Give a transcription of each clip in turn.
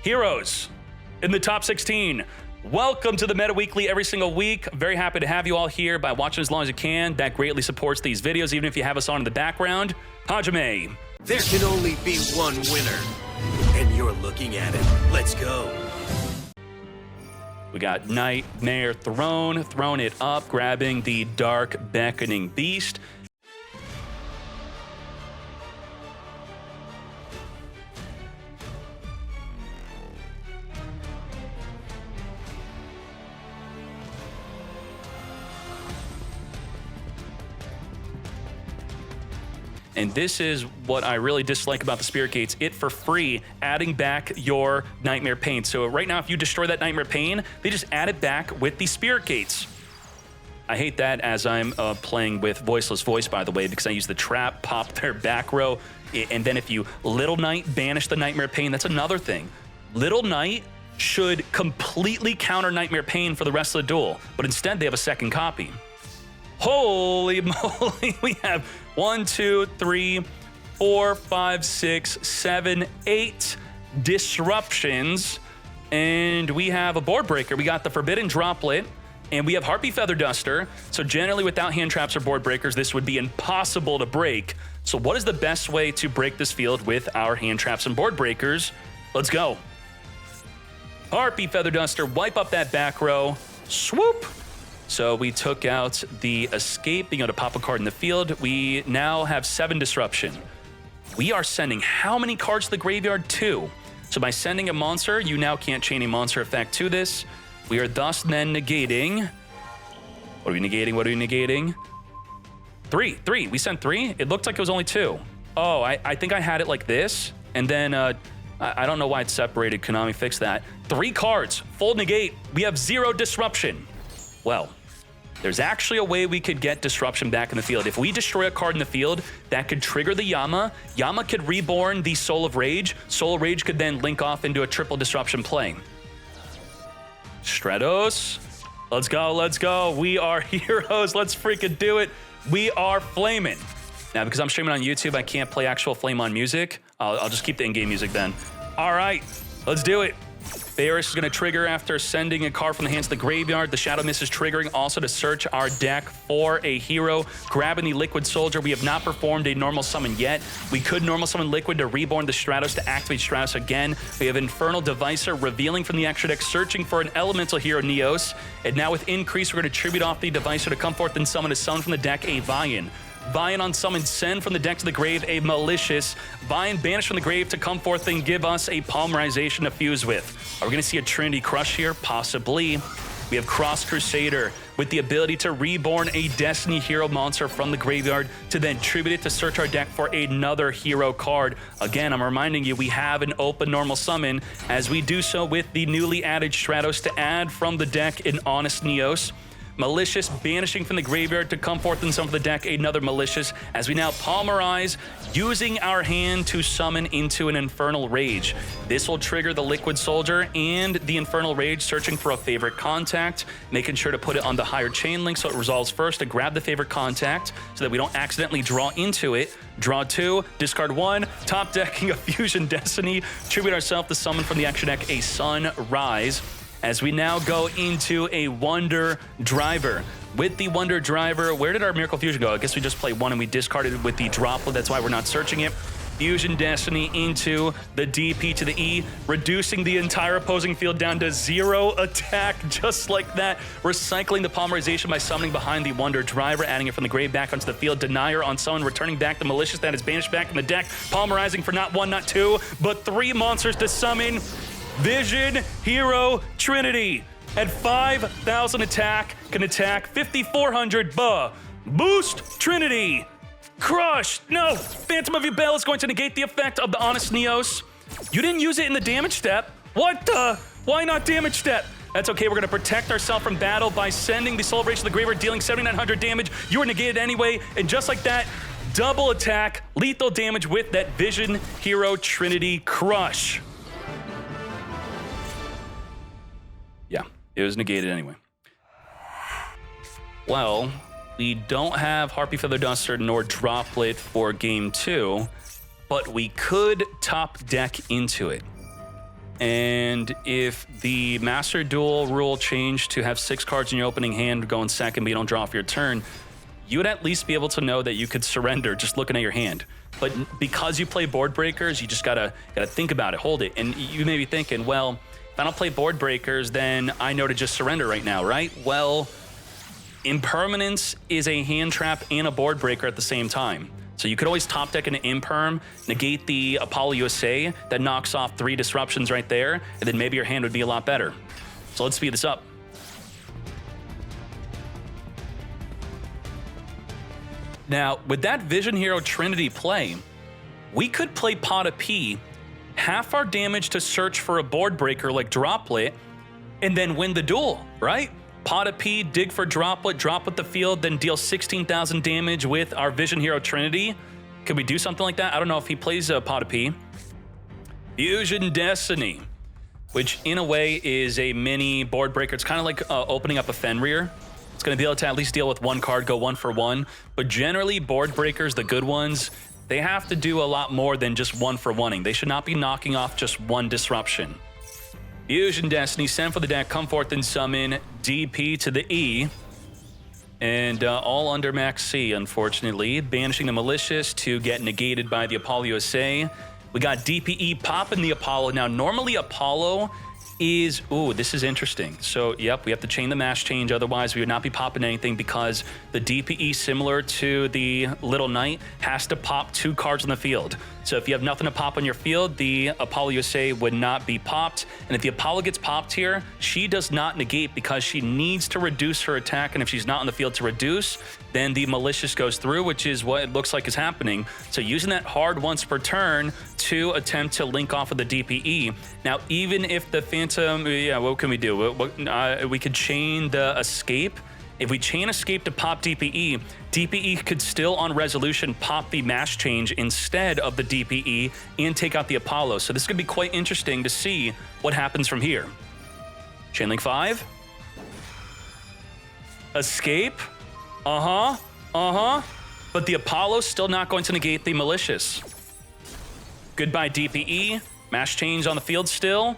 heroes in the top 16. Welcome to the Meta Weekly every single week. Very happy to have you all here by watching as long as you can. That greatly supports these videos, even if you have us on in the background. Hajime. There can only be one winner, and you're looking at it. Let's go. We got Nightmare Throne, throwing it up, grabbing the Dark Beckoning Beast. And this is what I really dislike about the Spirit Gates. It for free, adding back your Nightmare Pain. So right now, if you destroy that Nightmare Pain, they just add it back with the Spirit Gates. I hate that as I'm playing with Voiceless Voice, by the way, because I use the trap, pop their back row, and then if you Little Knight banish the Nightmare Pain, that's another thing. Little Knight should completely counter Nightmare Pain for the rest of the duel, but instead they have a second copy. Holy moly, we have 1, 2, 3, 4, 5, 6, 7, 8 disruptions. And we have a board breaker. We got the Forbidden Droplet, and we have Harpy Feather Duster. So generally without hand traps or board breakers, this would be impossible to break. So what is the best way to break this field with our hand traps and board breakers? Let's go. Harpy Feather Duster, wipe up that back row, swoop. So we took out the escape, being able to pop a card in the field. We now have 7 disruption. We are sending how many cards to the graveyard? 2. So by sending a monster, you now can't chain a monster effect to this. We are thus then negating. What are we negating? What are we negating? 3. We sent 3? It looked like it was only 2. Oh, I think I had it like this. And then I don't know why it's separated. Konami fixed that. 3 cards, full negate. We have 0 disruption. Well, there's actually a way we could get disruption back in the field. If we destroy a card in the field, that could trigger the Yama. Yama could reborn the Soul of Rage. Soul of Rage could then link off into a triple disruption play. Stratos, let's go, let's go. We are heroes, let's freaking do it. We are flaming. Now, because I'm streaming on YouTube, I can't play actual Flame On music. I'll just keep the in-game music then. All right, let's do it. Barris is going to trigger after sending a card from the hands to the graveyard. The Shadow Mist is triggering also to search our deck for a hero. Grabbing the Liquid Soldier. We have not performed a normal summon yet. We could normal summon Liquid to reborn the Stratos to activate Stratos again. We have Infernal Devicer revealing from the extra deck, searching for an elemental hero, Neos. And now with Increase, we're going to tribute off the Devicer to come forth and summon from the deck a Vian. Vian on summon, send from the deck to the grave a Malicious. Vian banished from the grave to come forth and give us a Polymerization to fuse with. Are we going to see a Trinity Crush here? Possibly. We have Cross Crusader with the ability to reborn a Destiny hero monster from the graveyard to then tribute it to search our deck for another hero card. Again, I'm reminding you, we have an open normal summon as we do so with the newly added Stratos to add from the deck an Honest Neos. Malicious banishing from the graveyard to come forth and summon from the deck another Malicious as we now polymerize using our hand to summon into an Infernal Rage. This will trigger the Liquid Soldier and the Infernal Rage searching for a favorite contact, making sure to put it on the higher chain link so it resolves first to grab the favorite contact so that we don't accidentally draw into it. Draw 2, discard 1, top decking a Fusion Destiny, tribute ourselves to summon from the extra deck a Sunrise. As we now go into a Wonder Driver. With the Wonder Driver, where did our Miracle Fusion go? I guess we just played 1 and we discarded it with the Droplet. That's why we're not searching it. Fusion Destiny into the DP to the E, reducing the entire opposing field down to 0 attack, just like that. Recycling the Polymerization by summoning behind the Wonder Driver, adding it from the grave back onto the field. Denier on summon, returning back the Malicious that is banished back in the deck. Polymerizing for not 1, not 2, but 3 monsters to summon. Vision Hero Trinity at 5,000 attack, can attack 5,400. Boost Trinity. Crush. No. Phantom of Yubel is going to negate the effect of the Honest Neos. You didn't use it in the damage step. What the? Why not damage step? That's okay. We're going to protect ourselves from battle by sending the Soul of Rage to the graveyard, dealing 7,900 damage. You were negated anyway. And just like that, double attack, lethal damage with that Vision Hero Trinity Crush. Yeah, it was negated anyway. Well, we don't have Harpy Feather Duster nor Droplet for game 2, but we could top deck into it. And if the Master Duel rule changed to have 6 cards in your opening hand going second, but you don't draw for your turn, you would at least be able to know that you could surrender just looking at your hand. But because you play board breakers, you just gotta think about it, hold it. And you may be thinking, well, if I don't play board breakers, then I know to just surrender right now, right? Well, Impermanence is a hand trap and a board breaker at the same time. So you could always top deck an Imperm, negate the Apollo USA, that knocks off 3 disruptions right there, and then maybe your hand would be a lot better. So let's speed this up. Now, with that Vision Hero Trinity play, we could play Pot of P, half our damage to search for a board breaker like Droplet, and then win the duel, right? Pot of P, dig for Droplet, drop with the field, then deal 16,000 damage with our Vision Hero Trinity. Could we do something like that? I don't know if he plays Pot of P. Fusion Destiny, which in a way is a mini board breaker. It's kind of like opening up a Fenrir. It's going to be able to at least deal with 1 card, go 1 for 1. But generally, board breakers, the good ones, they have to do a lot more than just 1 for 1-ing. They should not be knocking off just 1 disruption. Fusion Destiny, send for the deck, come forth and summon DP to the E. And all under max C, unfortunately. Banishing the Malicious to get negated by the Apollo USA. We got DPE popping the Apollo. Now, normally Apollo is, ooh, this is interesting. So, yep, we have to chain the mash change. Otherwise, we would not be popping anything because the DPE, similar to the Little Knight, has to pop 2 cards on the field. So if you have nothing to pop on your field, the Apollo USA would not be popped. And if the Apollo gets popped here, she does not negate because she needs to reduce her attack. And if she's not on the field to reduce, then the Malicious goes through, which is what it looks like is happening. So using that hard once per turn to attempt to link off of the DPE. Now, even if the Phantom, yeah, what can we do? We could chain the Escape. If we chain Escape to pop DPE, DPE could still on resolution pop the mash change instead of the DPE and take out the Apollo. So this is going to be quite interesting to see what happens from here. Chainlink 5. Escape. But the Apollo's still not going to negate the Malicious. Goodbye DPE. Mash change on the field still.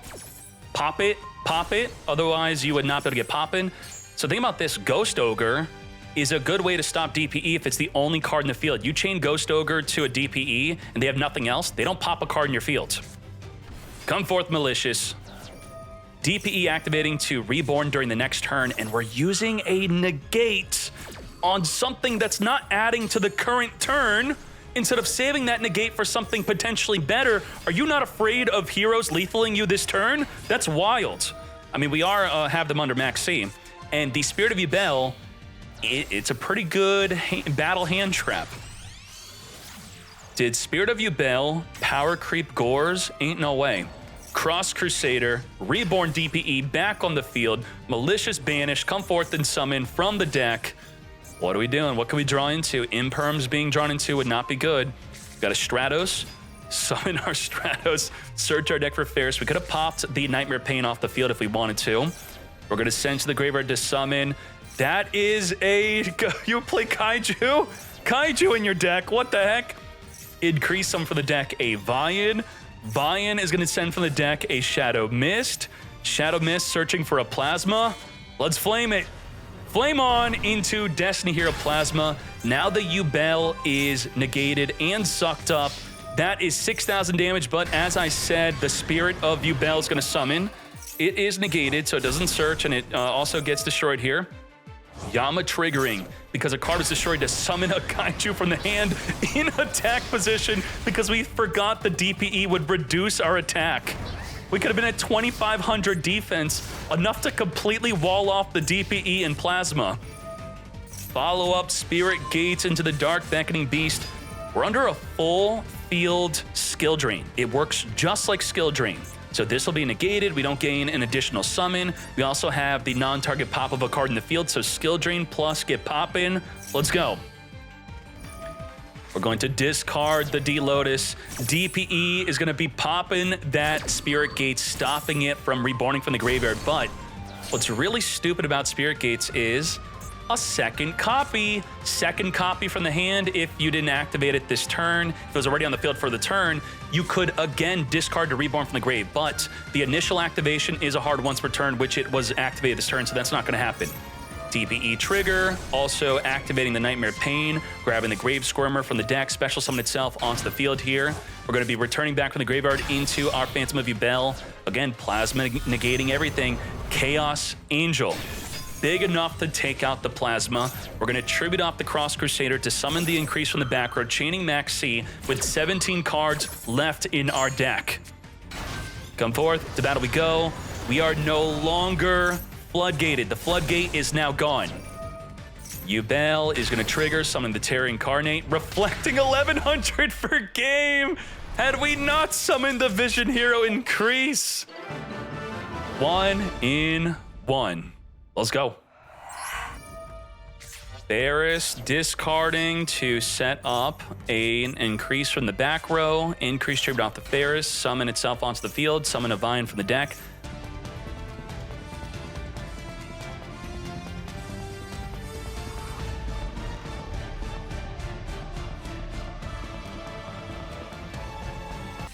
Pop it. Otherwise, you would not be able to get popping. So think about this. Ghost Ogre is a good way to stop DPE if it's the only card in the field. You chain Ghost Ogre to a DPE and they have nothing else, they don't pop a card in your field. Come forth Malicious. DPE activating to Reborn during the next turn, and we're using a negate on something that's not adding to the current turn instead of saving that negate for something potentially better. Are you not afraid of heroes lethaling you this turn? That's wild. I mean, we have them under max C. And the Spirit of Yubel, it's a pretty good battle hand trap. Did Spirit of Yubel power creep Gores? Ain't no way. Cross Crusader, Reborn DPE back on the field, Malicious Banish, come forth and summon from the deck. What are we doing? What can we draw into? Imperms being drawn into would not be good. We got a Stratos. Summon our Stratos, search our deck for Ferris. We could have popped the Nightmare Pain off the field if we wanted to. We're going to send to the graveyard to summon. That is a... You play Kaiju? Kaiju in your deck. What the heck? Increase some for the deck. A Vian. Vian is going to send from the deck a Shadow Mist. Shadow Mist searching for a Plasma. Let's flame it. Flame on into Destiny Hero Plasma. Now the Yubel is negated and sucked up. That is 6,000 damage, but as I said, the Spirit of Yubel is going to summon. It is negated, so it doesn't search, and it also gets destroyed here. Yama triggering, because a card was destroyed to summon a Kaiju from the hand in attack position because we forgot the DPE would reduce our attack. We could have been at 2,500 defense, enough to completely wall off the DPE and Plasma. Follow up Spirit Gates into the Dark Beckoning Beast. We're under a full field skill drain. It works just like skill drain. So this will be negated. We don't gain an additional summon. We also have the non-target pop of a card in the field. So skill drain plus get pop in. Let's go. We're going to discard the D-Lotus. DPE is going to be popping that Spirit Gates, stopping it from reborning from the graveyard. But what's really stupid about Spirit Gates is a second copy. Second copy from the hand if you didn't activate it this turn. If it was already on the field for the turn, you could again discard to Reborn from the grave, but the initial activation is a hard once per turn, which it was activated this turn, so that's not gonna happen. DPE trigger, also activating the Nightmare Pain, grabbing the Grave Squirmer from the deck, special summon itself onto the field here. We're going to be returning back from the graveyard into our Phantom of Yubel. Again, Plasma negating everything. Chaos Angel, big enough to take out the Plasma. We're going to tribute off the Cross Crusader to summon the Increase from the back row, chaining Max C with 17 cards left in our deck. Come forth, to battle we go. We are no longer floodgated. The floodgate is now gone. Yubel is going to trigger, summon the Terra Incarnate, reflecting 1100 per game. Had we not summoned the Vision Hero Increase? 1 in 1. Let's go. Barris discarding to set up an Increase from the back row. Increase tribute off the Ferris, summon itself onto the field, summon a Vine from the deck.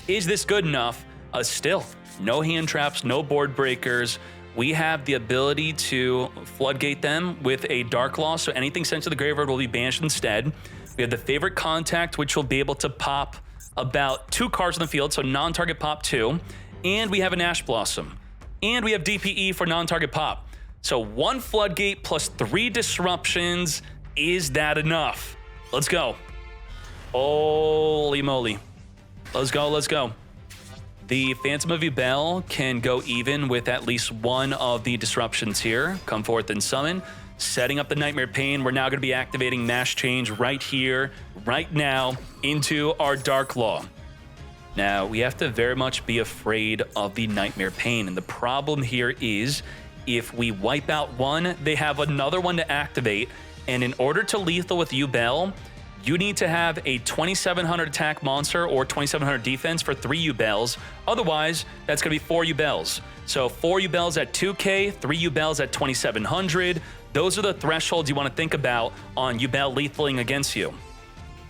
Is this good enough? Still, no hand traps, no board breakers. We have the ability to floodgate them with a Dark Law, so anything sent to the graveyard will be banished instead. We have the Favorite Contact, which will be able to pop about 2 cards on the field, so non-target pop 2. And we have an Ash Blossom. And we have DPE for non-target pop. So 1 floodgate plus 3 disruptions. Is that enough? Let's go. Holy moly. Let's go, let's go. The Phantom of Yubel can go even with at least one of the disruptions here. Come forth and summon. Setting up the Nightmare Pain. We're now going to be activating Mash Change right here, right now, into our Dark Law. Now, we have to very much be afraid of the Nightmare Pain. And the problem here is, if we wipe out one, they have another one to activate. And in order to lethal with Yubel, you need to have a 2700 attack monster or 2700 defense for 3 Yubels. Otherwise, that's going to be 4 Yubels. So 4 Yubels at 2K, 3 Yubels at 2700. Those are the thresholds you want to think about on Yubel lethaling against you.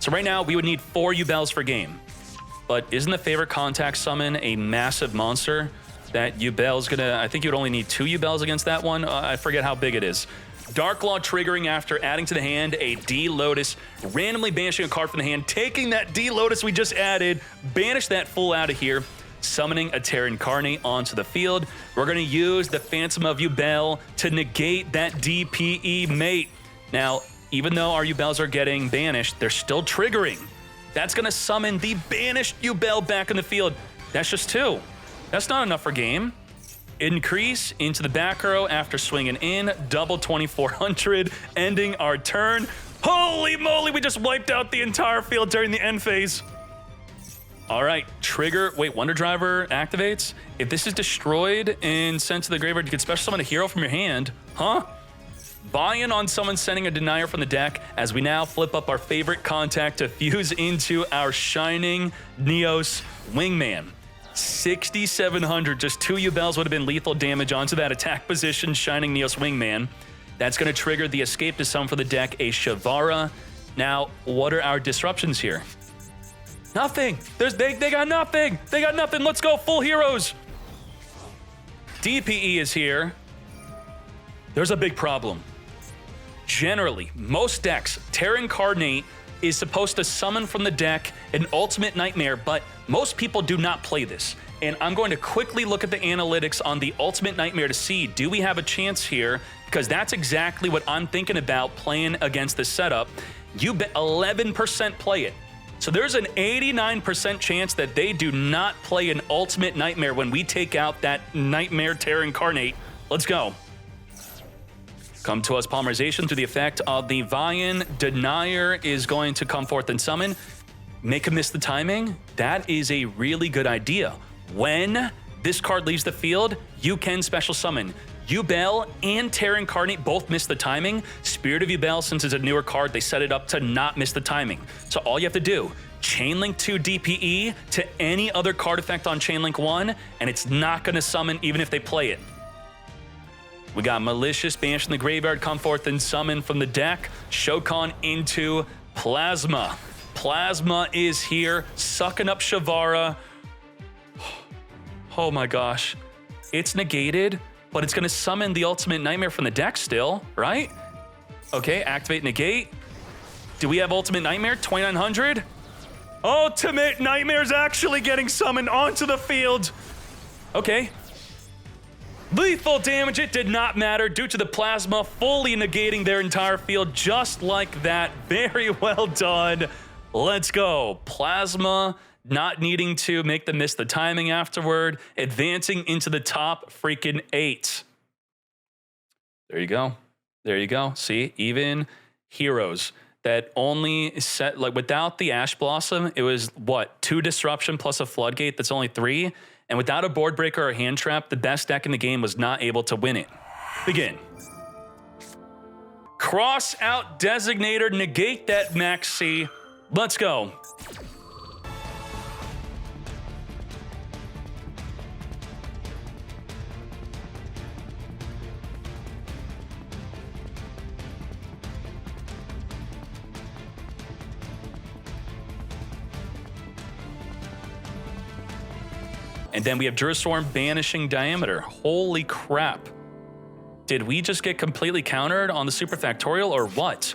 So right now, we would need 4 Yubels per game. But isn't the Favorite Contact summon a massive monster that Yubel's going to... I think you'd only need 2 Yubels against that one. I forget how big it is. Dark Law triggering after adding to the hand a D-Lotus, randomly banishing a card from the hand, taking that D-Lotus we just added, banish that fool out of here, summoning a Terra Incarnate onto the field. We're going to use the Phantom of Yubel to negate that DPE mate. Now, even though our Yubels are getting banished, they're still triggering. That's going to summon the banished Yubel back in the field. That's just 2. That's not enough for game. Increase into the back row after swinging in, double 2400, ending our turn. Holy moly, we just wiped out the entire field during the end phase. All right, trigger, wait, Wonder Driver activates. If this is destroyed and sent to the graveyard, you can special summon a hero from your hand. Huh? Buy-in on someone sending a Denier from the deck as we now flip up our Favorite Contact to fuse into our Shining Neos Wingman. 6,700, just 2 Yubels would have been lethal damage onto that attack position, Shining Neos Wingman. That's going to trigger the escape to summon for the deck, a Shavara. Now, what are our disruptions here? Nothing. They got nothing. They got nothing. Let's go, full heroes. DPE is here. There's a big problem. Generally, most decks, Terra Incarnate is supposed to summon from the deck an Ultimate Nightmare, but most people do not play this. And I'm going to quickly look at the analytics on the Ultimate Nightmare to see, do we have a chance here? Because that's exactly what I'm thinking about playing against this setup. You bet 11% play it. So there's an 89% chance that they do not play an Ultimate Nightmare when we take out that Nightmare Terra Incarnate. Let's go. Come to us, Polymerization through the effect of the Vian. Denier is going to come forth and summon. Make him miss the timing. That is a really good idea. When this card leaves the field, you can special summon. Yubel and Terra Incarnate both miss the timing. Spirit of Yubel, since it's a newer card, they set it up to not miss the timing. So all you have to do, Chainlink 2 DPE to any other card effect on Chainlink 1, and it's not going to summon even if they play it. We got Malicious Banish from the graveyard, come forth and summon from the deck. Shokan into Plasma. Plasma is here, sucking up Shavara. Oh my gosh. It's negated, but it's gonna summon the Ultimate Nightmare from the deck still, right? Okay, activate negate. Do we have Ultimate Nightmare? 2900? Ultimate Nightmare's actually getting summoned onto the field. Okay. Lethal damage, it did not matter due to the Plasma fully negating their entire field just like that. Very well done. Let's go. Plasma not needing to make them miss the timing afterward, advancing into the top freaking 8. There you go. There you go. See, even heroes that only set, like without the Ash Blossom, it was what? 2 disruption plus a floodgate, that's only 3. And without a board breaker or hand trap, the best deck in the game was not able to win it. Begin. Cross out Designator, negate that Maxi. Let's go. And then we have Durastorm banishing Diameter. Holy crap. Did we just get completely countered on the Super Factorial or what?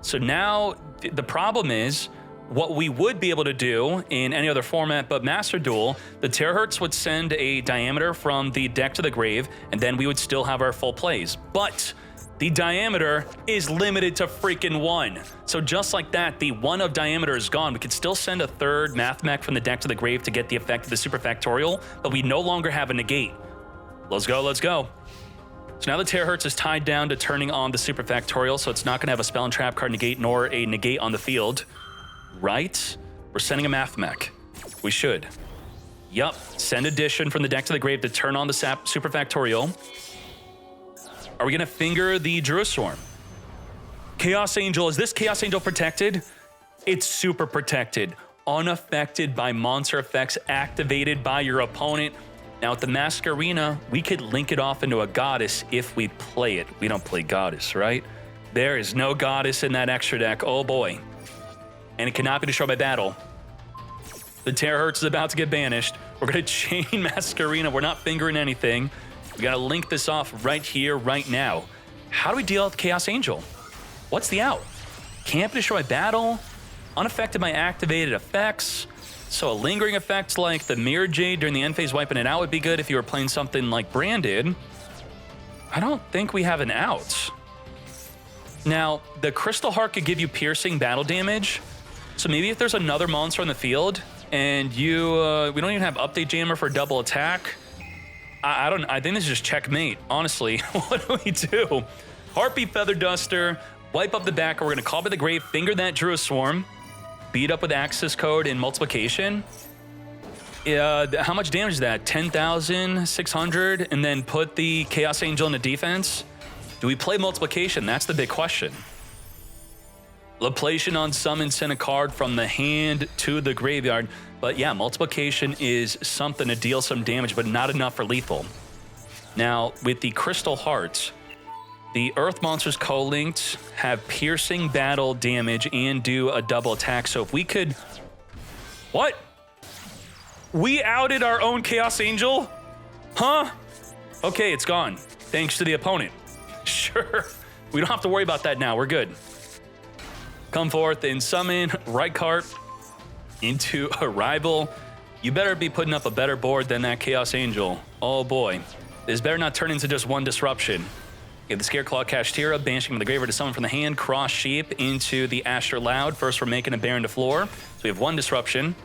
So now the problem is what we would be able to do in any other format but Master Duel, the Terahertz would send a Diameter from the deck to the grave, and then we would still have our full plays. But the Diameter is limited to freaking 1. So just like that, the 1 of Diameter is gone. We could still send a 3rd Mathmech from the deck to the grave to get the effect of the Super Factorial, but we no longer have a negate. Let's go, let's go. So now the Terahertz is tied down to turning on the Super Factorial, so it's not gonna have a spell and trap card negate nor a negate on the field. Right? We're sending a Mathmech. We should. Yup, send Addition from the deck to the grave to turn on the Super Factorial. Are we gonna finger the Durastorm? Chaos Angel, is this Chaos Angel protected? It's super protected. Unaffected by monster effects activated by your opponent. Now with the Masquerena, we could link it off into a Goddess if we play it. We don't play Goddess, right? There is no Goddess in that extra deck, oh boy. And it cannot be destroyed by battle. The Terahertz is about to get banished. We're gonna chain Masquerena, we're not fingering anything. We gotta link this off right here, right now. How do we deal with Chaos Angel? What's the out? Can't be destroyed by battle, unaffected by activated effects. So a lingering effect like the Mirror Jade during the end phase wiping it out would be good if you were playing something like Branded. I don't think we have an out. Now, the Crystal Heart could give you piercing battle damage. So maybe if there's another monster on the field and you, we don't even have Update Jammer for double attack. I think this is just checkmate, honestly. What do we do? Heartbeat Feather Duster, wipe up the back, we're gonna call by the grave, finger that Duraswarm, beat up with Access Code and Multiplication. How much damage is that? 10,600, and then put the Chaos Angel into defense? Do we play Multiplication? That's the big question. Laplation on summon, send a card from the hand to the graveyard. But yeah, Multiplication is something to deal some damage, but not enough for lethal. Now, with the Crystal Hearts, the Earth monsters co-linked have piercing battle damage and do a double attack. So if we could... What? We outed our own Chaos Angel? Huh? Okay, it's gone. Thanks to the opponent. Sure. We don't have to worry about that now. We're good. Come forth and summon Rykart into a rival. You better be putting up a better board than that Chaos Angel. Oh boy. This better not turn into just one disruption. You have the Scareclaw Kashtira, banishing from the graveyard to summon from the hand, Cross Sheep into the Asher Loud. First, we're making a Baron to floor. So we have one disruption.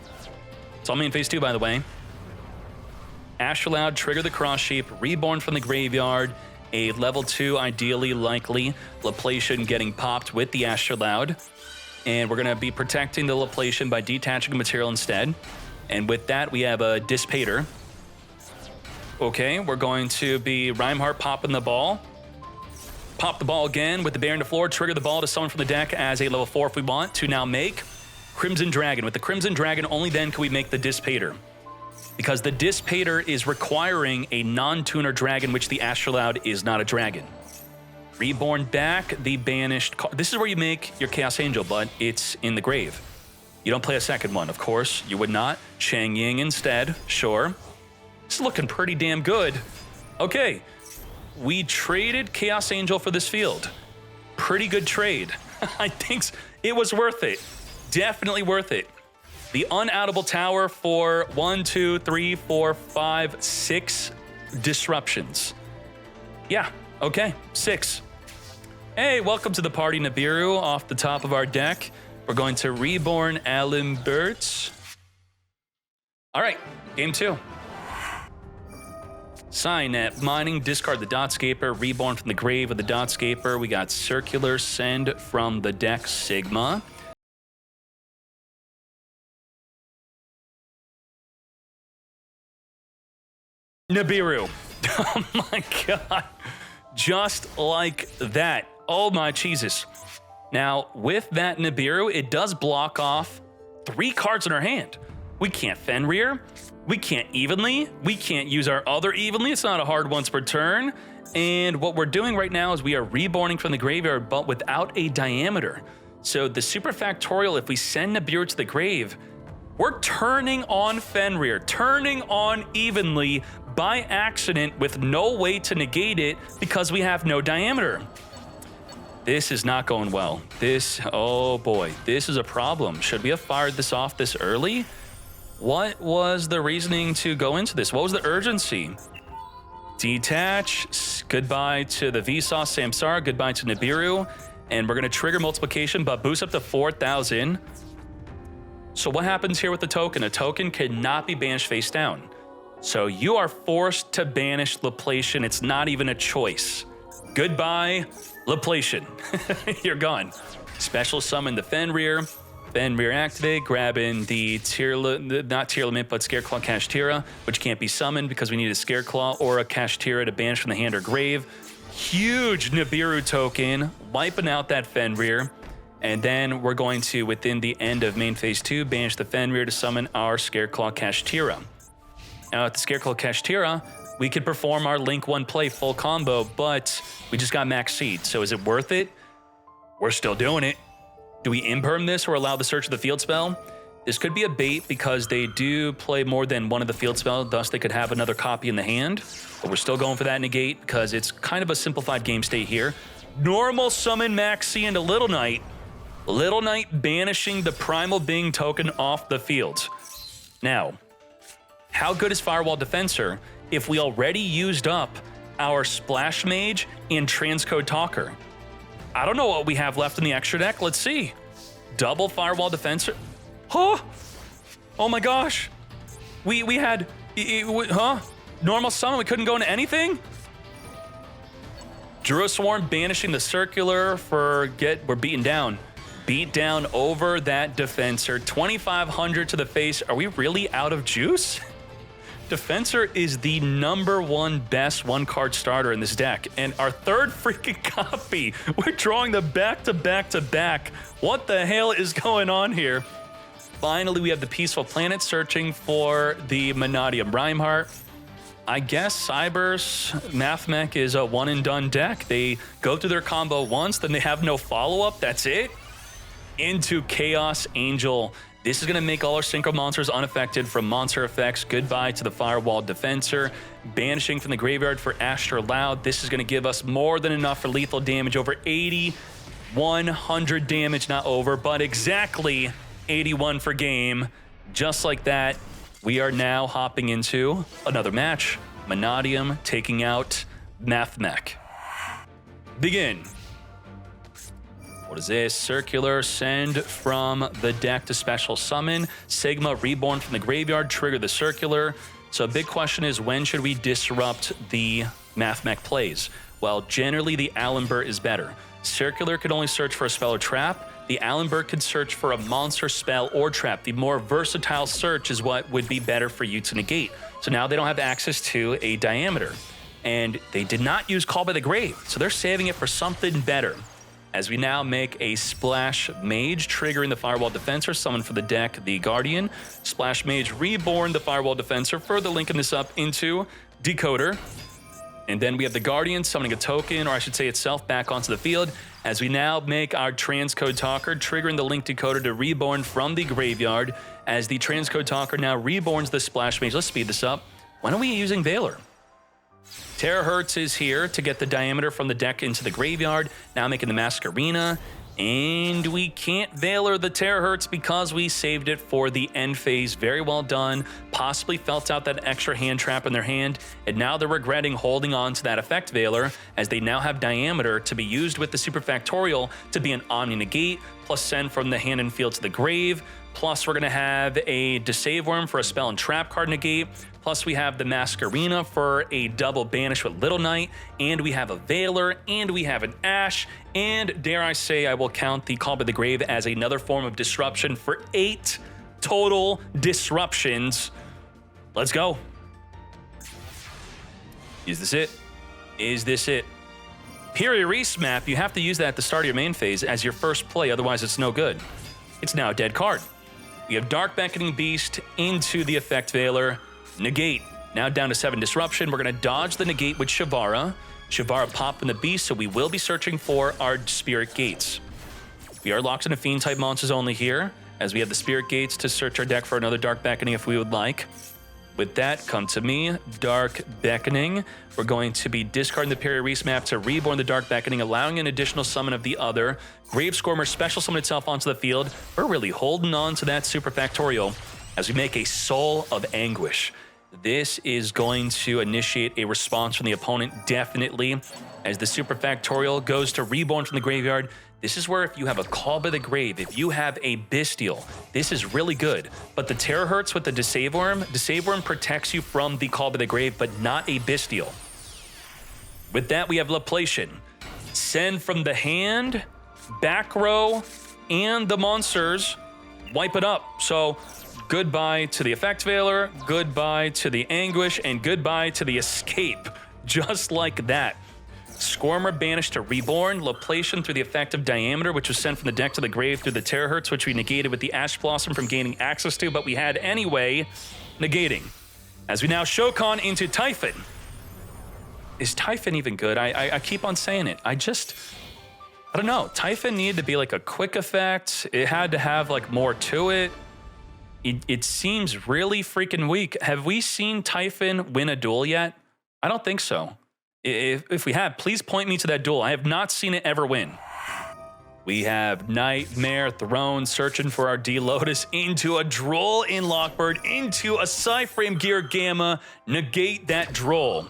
It's all me in phase 2, by the way. Asher Loud, trigger the Cross Sheep, Reborn from the graveyard, a level 2, ideally likely, Laplation getting popped with the Asher Loud. And we're gonna be protecting the Laplation by detaching a material instead. And with that, we have a Dissipator. Okay, we're going to be Rhymeheart popping the ball. Pop the ball again with the Baron to floor, trigger the ball to summon from the deck as a level 4 if we want to now make Crimson Dragon. With the Crimson Dragon, only then can we make the Dissipator. because the Dissipator is requiring a non-tuner dragon, which the Astrolabe is not a dragon. Reborn back, the banished card. This is where you make your Chaos Angel, but it's in the grave. You don't play a second one, of course. You would not. Chang Ying instead, sure. It's looking pretty damn good. Okay, we traded Chaos Angel for this field. Pretty good trade. I think it was worth it. Definitely worth it. The unoutable tower for 1, 2, 3, 4, 5, 6 disruptions. Yeah, okay, 6. Hey, welcome to the party, Nibiru. Off the top of our deck, we're going to Reborn Alimbert. All right, game 2. Signet, mining, discard the Dotscaper, Reborn from the grave of the Dotscaper. We got Circular, send from the deck, Sigma. Nibiru. Oh my god. Just like that. Oh my Jesus. Now, with that Nibiru, it does block off 3 cards in our hand. We can't Fenrir. We can't Evenly. We can't use our other Evenly. It's not a hard once per turn. And what we're doing right now is we are reborning from the graveyard, but without a diameter. So the super factorial, if we send Nibiru to the grave, we're turning on Fenrir, turning on Evenly by accident with no way to negate it because we have no diameter. This is not going well. Oh boy, this is a problem. Should we have fired this off this early? What was the reasoning to go into this? What was the urgency? Detach, goodbye to the Vsauce Samsara, goodbye to Nibiru, and we're gonna trigger multiplication, but boost up to 4,000. So what happens here with the token? A token cannot be banished face down. So you are forced to banish Laplacian. It's not even a choice. Goodbye, Laplacian. You're gone. Special summon the Fenrir. Fenrir activate, grabbing the not Tier Limit, but Scareclaw Kashtira, which can't be summoned because we need a Scareclaw or a Kashtira to banish from the hand or grave. Huge Nibiru token, wiping out that Fenrir. And then we're going to, within the end of main phase 2, banish the Fenrir to summon our Scareclaw Kashtira. Now, at the Scareclaw Kashtira, we could perform our Link 1 play full combo, but we just got max seed. So is it worth it? We're still doing it. Do we imperm this or allow the search of the field spell? This could be a bait because they do play more than one of the field spells, thus they could have another copy in the hand. But we're still going for that negate because it's kind of a simplified game state here. Normal summon Maxi into Little Knight. Little Knight banishing the Primal Being token off the field. Now, how good is Firewall Defensor if we already used up our Splash Mage and Transcode Talker? I don't know what we have left in the extra deck. Let's see. Double Firewall Defensor. Huh? Oh my gosh. We had, Normal summon, we couldn't go into anything? Druid Swarm banishing the Circular for we're beaten down. Beat down over that Defensor. 2,500 to the face. Are we really out of juice? Defensor is the #1 best 1-card starter in this deck. And our 3rd freaking copy. We're drawing the back-to-back-to-back. What the hell is going on here? Finally, we have the Peaceful Planet searching for the Mannadium Reinhardt. I guess Cyber's Mathmech is a one-and-done deck. They go through their combo once, then they have no follow-up. That's it. Into Chaos Angel. This is going to make all our synchro monsters unaffected from monster effects. Goodbye to the Firewall Defensor. Banishing from the graveyard for Astrolabe. This is going to give us more than enough for lethal damage. Over 80, 100 damage, not over, but exactly 81 for game. Just like that, we are now hopping into another match. Mannadium taking out Mathmech. Begin. What is this? Circular, send from the deck to special summon. Sigma, reborn from the graveyard, trigger the Circular. So a big question is, when should we disrupt the Mathmech plays? Well, generally the Alimbert is better. Circular could only search for a spell or trap. The Alimbert could search for a monster, spell, or trap. The more versatile search is what would be better for you to negate. So now they don't have access to a diameter. And they did not use Call by the Grave, so they're saving it for something better. as we now make a Splash Mage, triggering the Firewall Defensor, summon for the deck the Guardian. Splash Mage Reborn the Firewall Defensor, further linking this up into Decoder. And then we have the Guardian summoning a token, or I should say itself, back onto the field, as we now make our Transcode Talker, triggering the Link Decoder to Reborn from the graveyard, as the Transcode Talker now reborns the Splash Mage. Let's speed this up. When are we using Valor? Terahertz is here to get the diameter from the deck into the graveyard, now making the Masquerena. And we can't Valor the Terahertz because we saved it for the end phase. Very well done. Possibly felt out that extra hand trap in their hand, and now they're regretting holding on to that effect Valor, as they now have diameter to be used with the Super Factorial to be an Omni Negate, plus send from the hand and field to the grave. Plus, we're going to have a Deceive Worm for a spell and trap card negate. Plus, we have the Masquerena for a double banish with Little Knight. And we have a Valor, and we have an Ash. And dare I say, I will count the Call by the Grave as another form of disruption for 8 total disruptions. Let's go. Is this it? Is this it? Period Reese map, you have to use that at the start of your main phase as your first play, otherwise it's no good. It's now a dead card. We have Dark Beckoning Beast into the effect Valor. Negate, now down to 7 disruption. We're going to dodge the negate with Shavara. Shavara popping the beast, so we will be searching for our Spirit Gates. We are locked into Fiend-type monsters only here, as we have the Spirit Gates to search our deck for another Dark Beckoning if we would like. With that, come to me, Dark Beckoning. We're going to be discarding the Period Reese map to reborn the Dark Beckoning, allowing an additional summon of the other. Grave Scormer special summon itself onto the field. We're really holding on to that Super Factorial as we make a Soul of Anguish. This is going to initiate a response from the opponent, definitely, as the Super Factorial goes to reborn from the graveyard. This is where if you have a Call by the Grave, if you have a Bestial, this is really good. But the Terahertz with the Deceive Worm protects you from the Call by the Grave, but not a Bestial. With that, we have Laplacian. Send from the hand, back row, and the monsters. Wipe it up. So goodbye to the effect Valor, goodbye to the Anguish, and goodbye to the Escape. Just like that. Scormer banished to Reborn, Laplacian through the effect of Diameter, which was sent from the deck to the grave through the Terahertz, which we negated with the Ash Blossom from gaining access to, but we had anyway, negating. As we now Shokan into Typhon. Is Typhon even good? I keep on saying it. I don't know. Typhon needed to be like a quick effect. It had to have like more to it. It seems really freaking weak. Have we seen Typhon win a duel yet? I don't think so. If we have, please point me to that duel. I have not seen it ever win. We have Nightmare Throne searching for our D-Lotus into a Droll in Lockbird, into a Psyframe Gear Gamma. Negate that Droll.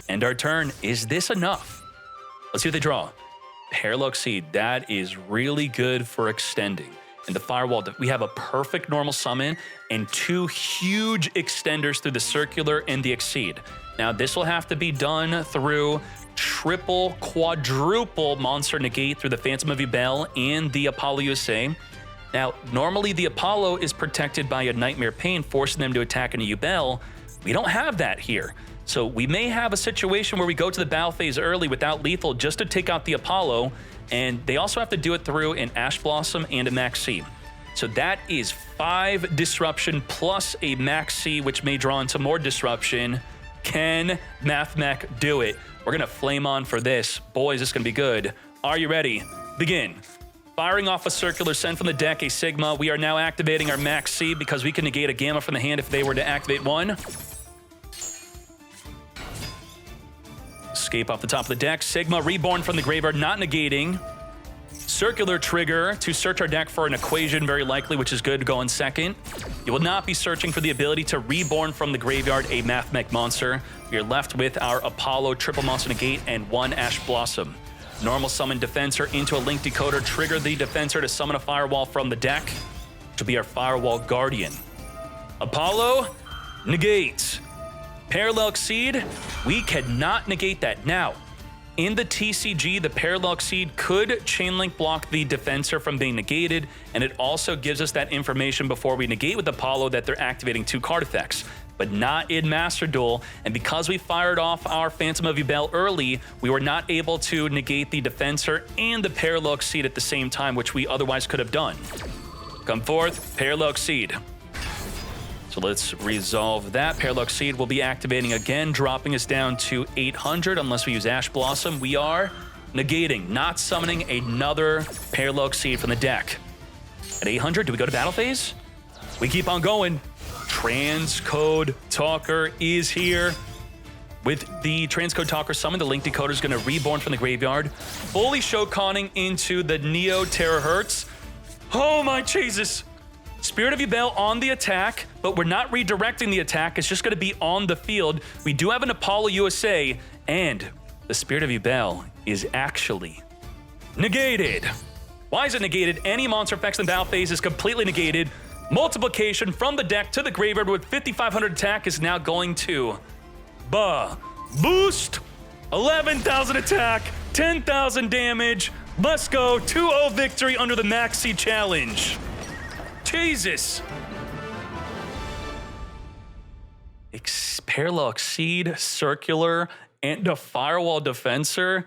And our turn. Is this enough? Let's see what they draw. Parallel Exceed. That is really good for extending. And the Firewall, we have a perfect normal summon and 2 huge extenders through the Circular and the Exceed. Now, this will have to be done through triple, quadruple Monster Negate through the Phantom of Yubel and the Apollo USA. Now, normally the Apollo is protected by a Nightmare Pain, forcing them to attack into Yubel. We don't have that here. So we may have a situation where we go to the battle phase early without lethal just to take out the Apollo, and they also have to do it through an Ash Blossom and a Max C. So that is 5 disruption plus a Max C, which may draw into more disruption. Can Mathmech do it? We're gonna flame on for this. Boys, this is gonna be good. Are you ready? Begin. Firing off a Circular, send from the deck a Sigma. We are now activating our Max C because we can negate a Gamma from the hand if they were to activate one. Escape off the top of the deck. Sigma Reborn from the graveyard, not negating. Circular trigger to search our deck for an equation, very likely, which is good to go in second. You will not be searching for the ability to Reborn from the graveyard a Mathmech monster. We are left with our Apollo triple monster negate and 1 Ash Blossom. Normal summon Defensor into a Link Decoder. Trigger the Defensor to summon a Firewall from the deck, which will be our Firewall Guardian. Apollo, negate. Parallel Exceed, we cannot negate that. Now, in the TCG, the Parallel Exceed could Chainlink block the Defensor from being negated, and it also gives us that information before we negate with Apollo that they're activating 2 card effects. but not in Master Duel. And because we fired off our Phantom of Yubel early, we were not able to negate the Defensor and the Parallel Exceed at the same time, which we otherwise could have done. Come forth, Parallel Exceed. So let's resolve that. Parallel Exceed will be activating again, dropping us down to 800 unless we use Ash Blossom. We are negating, not summoning another Parallel Exceed from the deck. At 800, do we go to battle phase? We keep on going. Transcode Talker is here. With the Transcode Talker summon, the Link Decoder is going to reborn from the graveyard, fully Shokanning into the Neo Terahertz. Oh my Jesus! Spirit of Yubel on the attack, but we're not redirecting the attack. It's just going to be on the field. We do have an Apollo USA, and the Spirit of Yubel is actually negated. Why is it negated? Any monster effects in the battle phase is completely negated. Multiplication from the deck to the graveyard with 5,500 attack is now going to boost. 11,000 attack, 10,000 damage. Let's go. 2-0 victory under the Maxi Challenge. Jesus. Parallel Exceed, Circular, and a Firewall Defensor.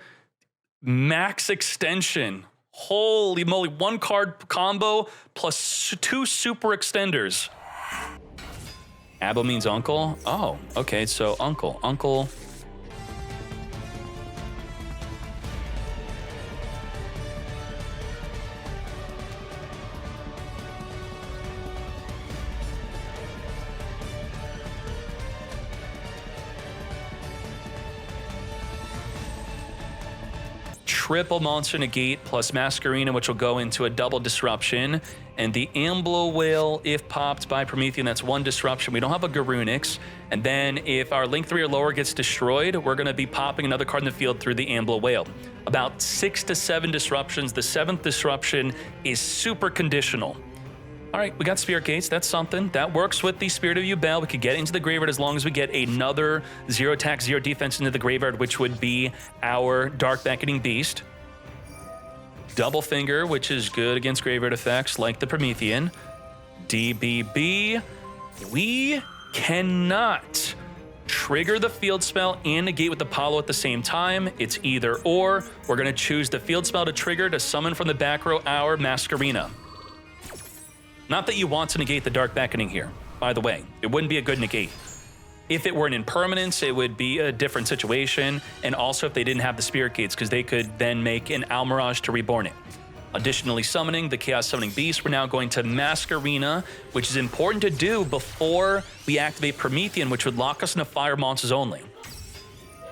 Max Extension. Holy moly, 1-card combo plus 2 super extenders. Abba means uncle? Oh, okay, so uncle. Triple Monster Negate plus Masquerena, which will go into a double disruption. And the Amblo Whale, if popped by Promethean, that's 1 disruption. We don't have a Garunix. And then if our Link 3 or lower gets destroyed, we're going to be popping another card in the field through the Amblo Whale. About 6 to 7 disruptions. The 7th disruption is super conditional. All right, we got Spirit Gates. That's something. That works with the Spirit of Yubel. We could get into the graveyard as long as we get another 0 attack, 0 defense into the graveyard, which would be our Dark Beckoning Beast. Double Finger, which is good against graveyard effects like the Promethean. DBB. We cannot trigger the field spell and negate with Apollo at the same time. It's either or. We're going to choose the field spell to trigger to summon from the back row our Masquerena. Not that you want to negate the Dark Beckoning here, by the way. It wouldn't be a good negate. If it were an impermanence, it would be a different situation, and also if they didn't have the Spirit Gates, because they could then make an Almirage to reborn it. Additionally, summoning the Chaos Summoning Beast, we're now going to Masquerena, which is important to do before we activate Promethean, which would lock us into Fire Monsters only.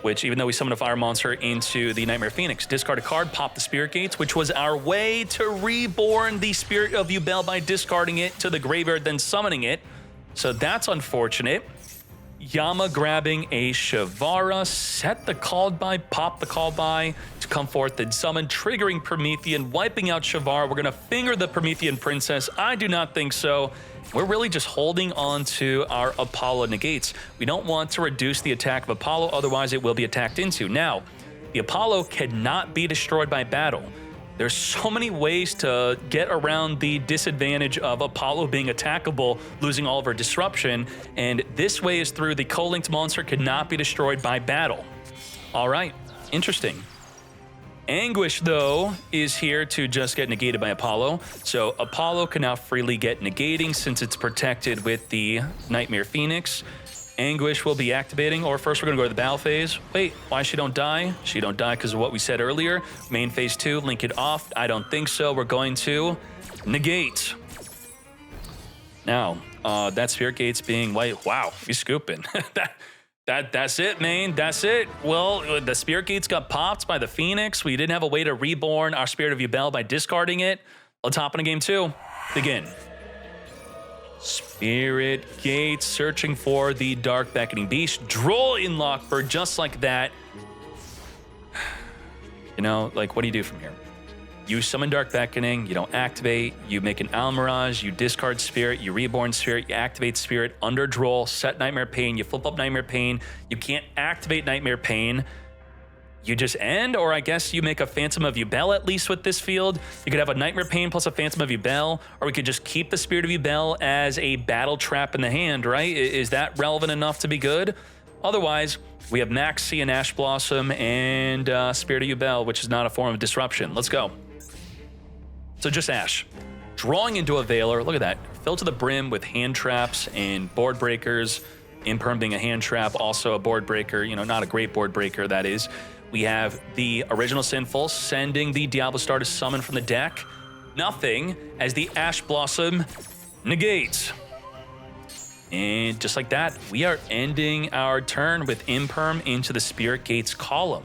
Which, even though we summoned a Fire Monster into the Nightmare Phoenix, discard a card, pop the Spirit Gates, which was our way to reborn the Spirit of Yubel by discarding it to the graveyard, then summoning it. So that's unfortunate. Yama grabbing a Shavara, set the called by, pop the called by to come forth and summon, triggering Promethean, wiping out Shavara. We're going to finger the Promethean Princess. I do not think so. We're really just holding on to our Apollo negates. We don't want to reduce the attack of Apollo, otherwise it will be attacked into. Now, the Apollo cannot be destroyed by battle. There's so many ways to get around the disadvantage of Apollo being attackable, losing all of our disruption, and this way is through the co-linked monster cannot be destroyed by battle. All right, interesting. Anguish, though, is here to just get negated by Apollo. So Apollo can now freely get negating since it's protected with the Nightmare Phoenix. Anguish will be activating, or first we're going to go to the battle phase. Wait, why she don't die? She don't die because of what we said earlier. Main phase 2, link it off. I don't think so. We're going to negate. Now, that Spirit Gates being white. Wow, he's scooping. That's it, man. That's it. Well, the Spirit Gates got popped by the Phoenix. We didn't have a way to reborn our Spirit of Yubel by discarding it. Let's hop into game 2. Begin. Spirit Gates searching for the Dark Beckoning Beast. Droll in Lockbird, just like that. You know, like, what do you do from here? You summon Dark Beckoning, you don't activate, you make an Almirage, you discard Spirit, you reborn Spirit, you activate Spirit under Droll, set Nightmare Pain, you flip up Nightmare Pain, you can't activate Nightmare Pain. you just end, or I guess you make a Phantom of Yubel at least with this field. You could have a Nightmare Pain plus a Phantom of Yubel, or we could just keep the Spirit of Yubel as a battle trap in the hand, right? Is that relevant enough to be good? Otherwise, we have Maxx C and Ash Blossom and Spirit of Yubel, which is not a form of disruption. Let's go. So just Ash. Drawing into a Veiler, look at that. Filled to the brim with hand traps and board breakers. Imperm being a hand trap, also a board breaker, you know, not a great board breaker, that is. We have the original Sinful sending the Diablo Star to summon from the deck. Nothing, as the Ash Blossom negates. And just like that, we are ending our turn with Imperm into the Spirit Gates column.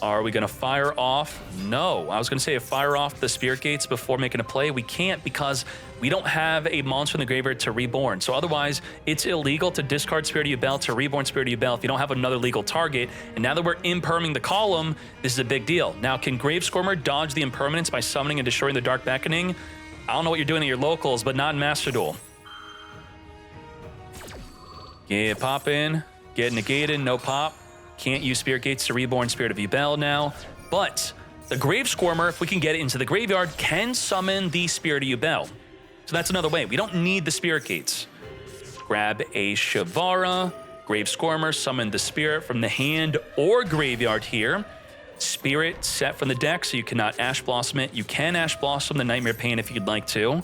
Are we gonna fire off? No, I was gonna say fire off the Spirit Gates before making a play. We can't because we don't have a monster in the graveyard to reborn. So otherwise, it's illegal to discard Spirit of Yubel to reborn Spirit of Yubel if you don't have another legal target. And now that we're imperming the column, this is a big deal. Now, can Gravescormer dodge the impermanence by summoning and destroying the Dark Beckoning? I don't know what you're doing at your locals, but not in Master Duel. Get pop in, get negated, no pop. Can't use Spirit Gates to reborn Spirit of Yubel now. But the Gravescormer, if we can get it into the graveyard, can summon the Spirit of Yubel. So that's another way. We don't need the Spirit Gates. Grab a Shavara, Gravescormer, summon the Spirit from the hand or graveyard here. Spirit set from the deck, so you cannot Ash Blossom it. You can Ash Blossom the Nightmare Pain if you'd like to.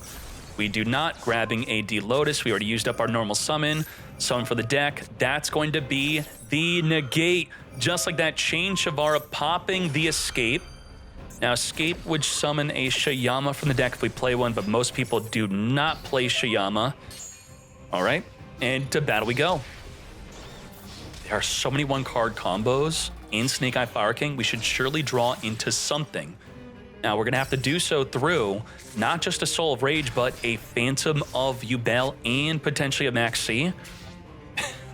We do not. Grabbing a D-Lotus. We already used up our normal summon. Summon for the deck. That's going to be the negate. Just like that, Chain Shavara popping the escape. Now, escape would summon a Shayama from the deck if we play one, but most people do not play Shayama. All right, and to battle we go. There are so many one-card combos in Snake Eye Fire King. We should surely draw into something. Now, we're going to have to do so through not just a Soul of Rage, but a Phantom of Yubel and potentially a Maxx C.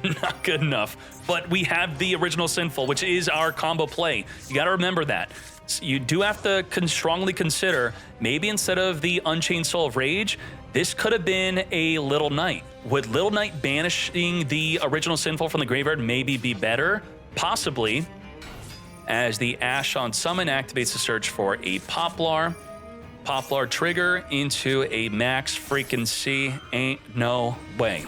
Not good enough. But we have the original Sinful, which is our combo play. You got to remember that. So you do have to strongly consider, maybe instead of the Unchained Soul of Rage, this could have been a Little Knight. Would Little Knight banishing the original Sinful from the graveyard maybe be better? Possibly. As the Ash on summon activates the search for a Poplar. Poplar trigger into a Maxx freaking C. Ain't no way.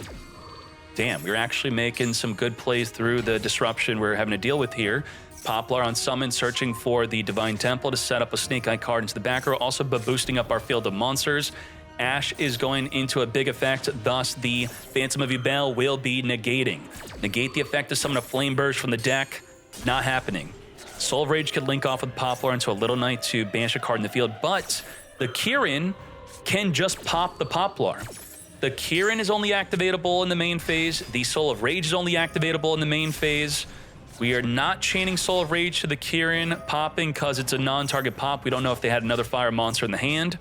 Damn, we're actually making some good plays through the disruption we're having to deal with here. Poplar on summon, searching for the Divine Temple to set up a Snake Eye card into the back row, also boosting up our field of monsters. Ash is going into a big effect, thus the Phantom of Yubel will be negating. Negate the effect to summon a Flame Burst from the deck, not happening. Soul of Rage could link off with Poplar into a Little Knight to banish a card in the field, but the Kirin can just pop the Poplar. The Kirin is only activatable in the main phase. The Soul of Rage is only activatable in the main phase. We are not chaining Soul of Rage to the Kirin popping because it's a non-target pop. We don't know if they had another fire monster in the hand.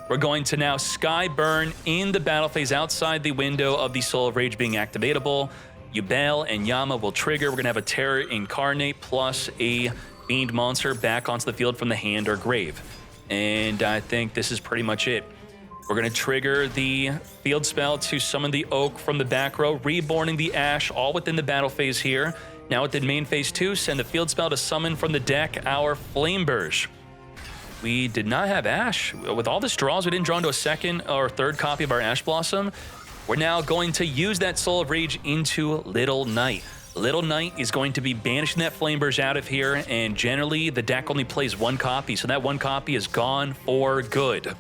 We're going to now Sky Burn in the battle phase outside the window of the Soul of Rage being activatable. Yubel and Yama will trigger. We're going to have a Terror Incarnate plus a Fiend monster back onto the field from the hand or grave. And I think this is pretty much it. We're going to trigger the field spell to summon the Oak from the back row, reborning the Ash, all within the battle phase here. Now within main phase 2, send the field spell to summon from the deck our Flame Burst. We did not have Ash. With all this draws, we didn't draw into a second or third copy of our Ash Blossom. We're now going to use that Soul of Rage into Little Knight. Little Knight is going to be banishing that Flame Burst out of here, and generally the deck only plays one copy, so that one copy is gone for good.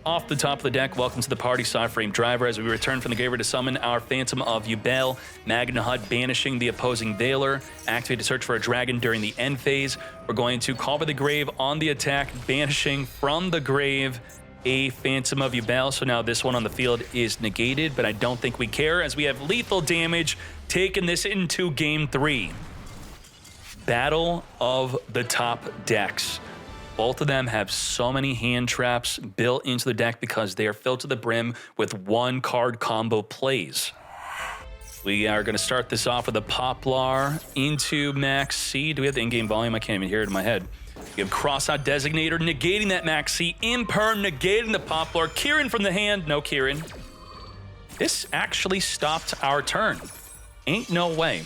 Off the top of the deck, welcome to the party, Sideframe Driver, as we return from the graveyard to summon our Phantom of Yubel. Magna Hut banishing the opposing Veiler. Activate to search for a dragon during the end phase. We're going to call for the grave on the attack, banishing from the grave a Phantom of Yubel. So now this one on the field is negated, but I don't think we care as we have lethal damage taking this into game 3. Battle of the top decks. Both of them have so many hand traps built into the deck because they are filled to the brim with one card combo plays. We are going to start this off with a Poplar into Maxx C. Do we have the in-game volume? I can't even hear it in my head. We have Crossout Designator negating that Maxx C. Imperm negating the Poplar. Kirin from the hand. No Kirin. This actually stopped our turn. Ain't no way.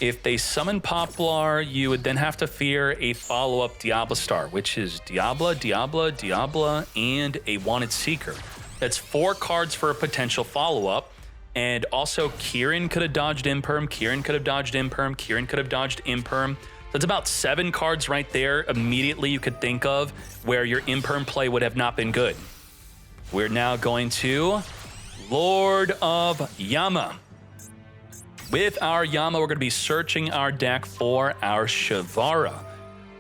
If they summon Poplar, you would then have to fear a follow-up Diablo Star, which is Diabla, and a Wanted Seeker. That's 4 cards for a potential follow-up. And also, Kieran could have dodged Imperm, Kieran could have dodged Imperm, Kieran could have dodged Imperm. That's about 7 cards right there immediately you could think of where your Imperm play would have not been good. We're now going to Lord of Yama. With our Yama, we're going to be searching our deck for our Shavara.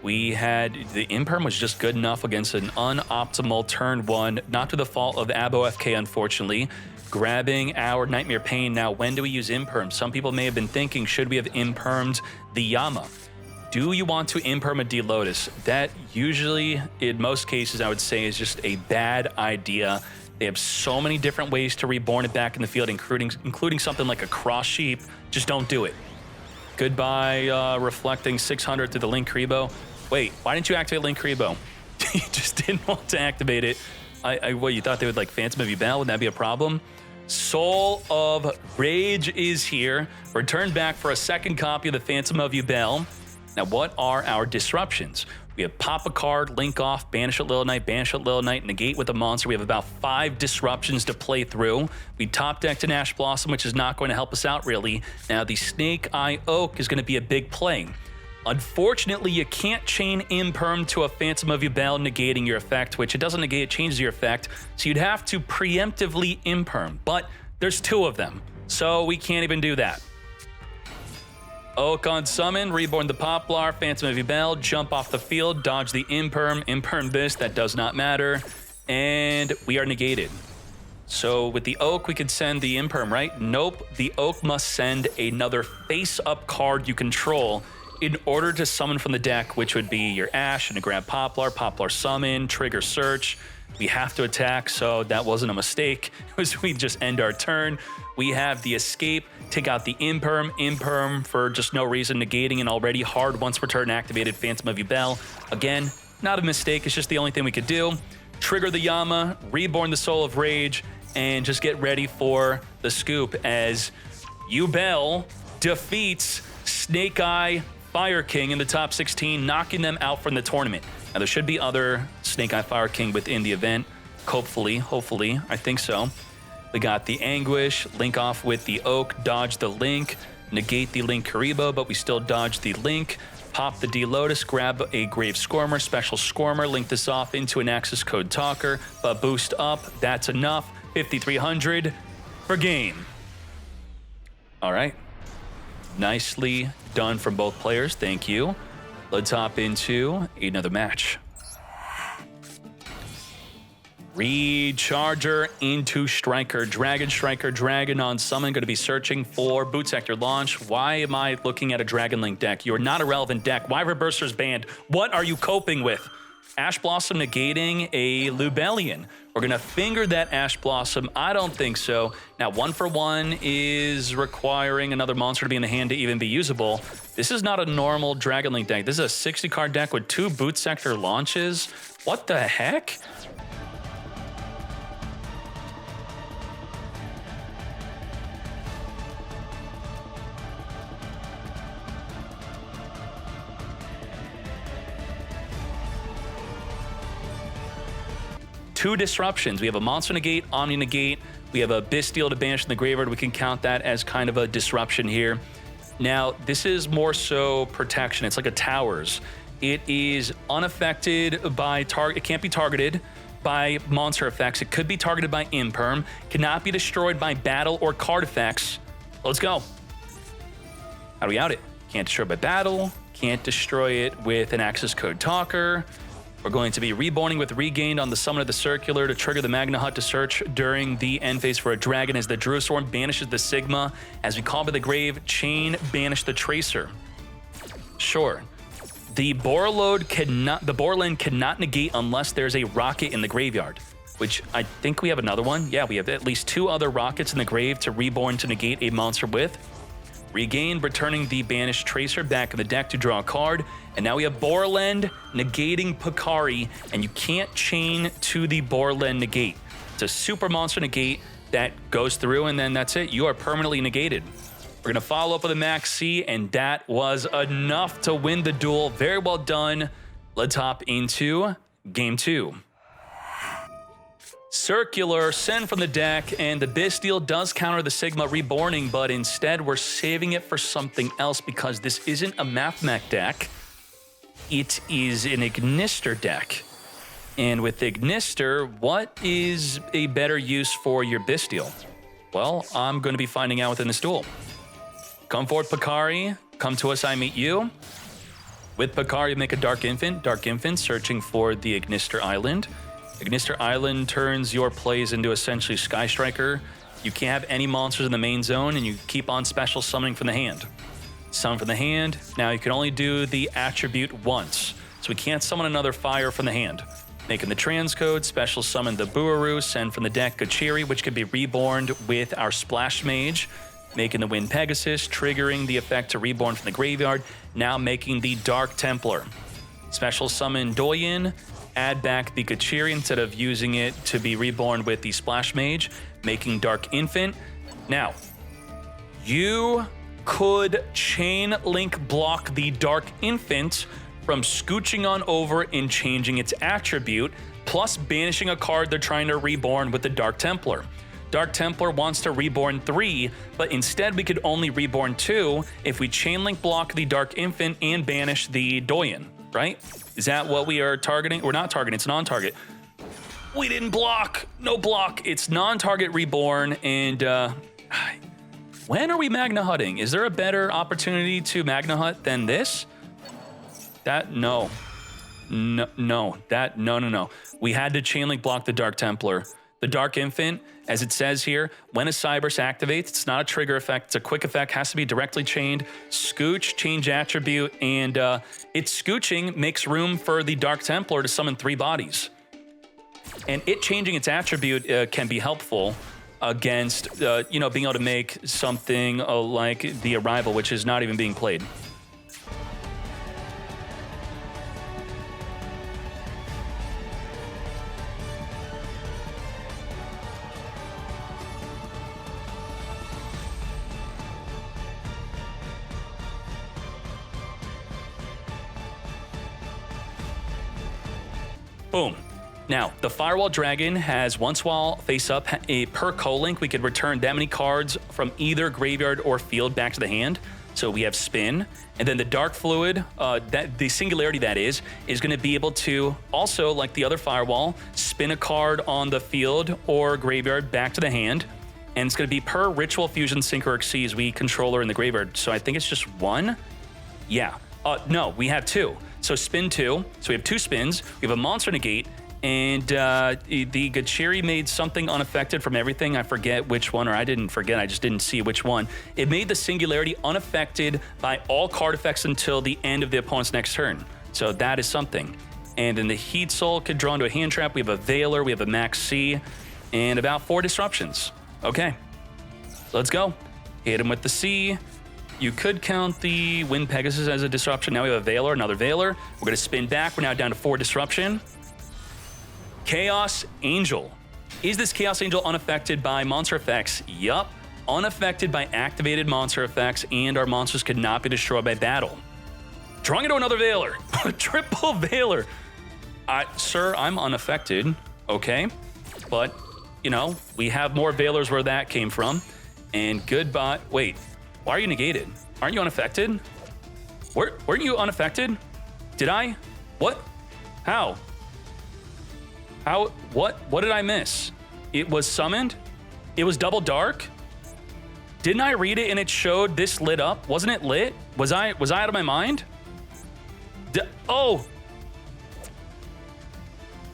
We had the Imperm was just good enough against an unoptimal turn 1, not to the fault of Abo FK, unfortunately. Grabbing our Nightmare Pain. Now, when do we use Imperm? Some people may have been thinking, should we have Impermed the Yama? Do you want to Imperm a D-Lotus? That usually, in most cases, I would say is just a bad idea. They have so many different ways to reborn it back in the field, including something like a Cross Sheep. Just don't do it. Goodbye, Reflecting 600 to the Link Rebo. Wait, why didn't you activate Link Rebo? You just didn't want to activate it. What, you thought they would like Phantom of Yubel? Would that be a problem? Soul of Rage is here. Return back for a second copy of the Phantom of Yubel. Now, what are our disruptions? We have pop a card, link off, banish at Little Knight, negate with a monster. We have about 5 disruptions to play through. We top decked an Ash Blossom, which is not going to help us out really. Now, the Snake Eye Oak is going to be a big play. Unfortunately, you can't chain Imperm to a Phantom of Yubel negating your effect, which it doesn't negate, it changes your effect. So you'd have to preemptively Imperm, but there's 2 of them, so we can't even do that. Oak on summon, reborn the Poplar, Phantom of Yubel, jump off the field, dodge the Imperm this, that does not matter, and we are negated. So with the Oak, we could send the Imperm, right? Nope, the Oak must send another face-up card you control in order to summon from the deck, which would be your Ash and a grab Poplar, Poplar summon, trigger search. We have to attack, so that wasn't a mistake. It was we just end our turn. We have the escape, take out the Imperm for just no reason, negating an already hard once per turn activated Phantom of Yubel. Again, not a mistake, it's just the only thing we could do. Trigger the Yama, reborn the Soul of Rage, and just get ready for the scoop as Yubel defeats Snake Eye Fire King in the top 16, knocking them out from the tournament. Now, there should be other Snake Eye Fire King within the event. Hopefully, I think so. We got the Anguish, link off with the Oak, dodge the Link, negate the Link Karibo, but we still dodge the Link. Pop the D-Lotus, grab a Grave Scormer, Special Scormer, link this off into an Access Code Talker, but boost up, that's enough. 5,300 for game. All right. Nicely done from both players, thank you. Let's hop into another match. Recharger into Striker Dragon on summon. Going to be searching for Boot Sector launch. Why am I looking at a Dragon Link deck? You're not a relevant deck. Why Reverser's banned? What are you coping with? Ash Blossom negating a Lubellion. We're going to finger that Ash Blossom. I don't think so. Now, 1-for-1 is requiring another monster to be in the hand to even be usable. This is not a normal Dragon Link deck. This is a 60-card deck with 2 Boot Sector launches. What the heck? Two disruptions. We have a Monster Negate, Omni Negate. We have a Bestial to banish in the graveyard. We can count that as kind of a disruption here. Now, this is more so protection. It's like a Towers. It is unaffected by target. It can't be targeted by monster effects. It could be targeted by Imperm. Cannot be destroyed by battle or card effects. Let's go. How do we out it? Can't destroy by battle. Can't destroy it with an Access Code Talker. We're going to be reborning with Regained on the summon of the Circular to trigger the Magna Hut to search during the end phase for a dragon as the Druistorm banishes the Sigma. As we call by the grave, chain banish the Tracer. Sure. The Borland cannot negate unless there's a rocket in the graveyard, which I think we have another one. Yeah, we have at least 2 other rockets in the grave to reborn to negate a monster with. Regain, returning the banished Tracer back in the deck to draw a card. And now we have Borland negating Picari, and you can't chain to the Borland negate. It's a super monster negate that goes through, and then that's it. You are permanently negated. We're going to follow up with a Max C, and that was enough to win the duel. Very well done. Let's hop into game 2. Circular, send from the deck, and the Bastille does counter the Sigma Reborning, but instead we're saving it for something else because this isn't a Mathmech deck. It is an Ignister deck. And with Ignister, what is a better use for your Bastille? Well, I'm going to be finding out within this duel. Come forward, Pakari. Come to us, I meet you. With Pakari, make a Dark Infant. Dark Infant searching for the Ignister Island. Ignister Island turns your plays into essentially Sky Striker. You can't have any monsters in the main zone, and you keep on special summoning from the hand. Summon from the hand. Now you can only do the attribute once, so we can't summon another fire from the hand. Making the transcode, special summon the Buaru, send from the deck Gachiri, which could be reborn with our Splash Mage. Making the Wind Pegasus, triggering the effect to reborn from the graveyard. Now making the Dark Templar. Special summon Doyen, add back the Gachiri instead of using it to be reborn with the Splash Mage, making Dark Infant. Now, you could chain link block the Dark Infant from scooching on over and changing its attribute, plus banishing a card they're trying to reborn with the Dark Templar. Dark Templar wants to reborn 3, but instead we could only reborn 2 if we chain link block the Dark Infant and banish the Doyen, right? Is that what we are targeting? We're not targeting, it's non-target. We didn't block, no block. It's non-target reborn, and when are we Magna Hutting? Is there a better opportunity to Magna Hut than this? No. We had to chain link block the Dark Templar. The Dark Infant, as it says here, when a Cyberse activates, it's not a trigger effect, it's a quick effect, has to be directly chained. Scooch, change attribute, and its scooching makes room for the Dark Templar to summon 3 bodies. And it changing its attribute can be helpful against, being able to make something like the Arrival, which is not even being played. Boom. Now, the Firewall Dragon has once while face up a per co-link, we could return that many cards from either graveyard or field back to the hand. So we have spin, and then the Dark Fluid, the Singularity that is going to be able to also, like the other Firewall, spin a card on the field or graveyard back to the hand, and it's going to be per Ritual Fusion Sync or Exceeds we controller in the graveyard. So I think it's just 1. Yeah. No, we have 2. So spin 2. So we have 2 spins. We have a monster negate, and the Gachiri made something unaffected from everything. I forget which one, or I didn't forget, I just didn't see which one. It made the Singularity unaffected by all card effects until the end of the opponent's next turn. So that is something. And then the Heat Soul could draw into a hand trap. We have a Veiler, we have a Max C, and about 4 disruptions. Okay, let's go. Hit him with the C. You could count the Wind Pegasus as a disruption. Now we have a Veiler, another Veiler. We're going to spin back. We're now down to 4 disruption. Chaos Angel. Is this Chaos Angel unaffected by monster effects? Yup. Unaffected by activated monster effects, and our monsters could not be destroyed by battle. Drawing into another Veiler. Triple Veiler. Sir, I'm unaffected. Okay. But, we have more Veilers where that came from. And goodbye. Wait. Why are you negated? Aren't you unaffected? Weren't you unaffected? Did I? What? How? What did I miss? It was summoned? It was double dark? Didn't I read it and it showed this lit up? Wasn't it lit? Was I out of my mind? Oh!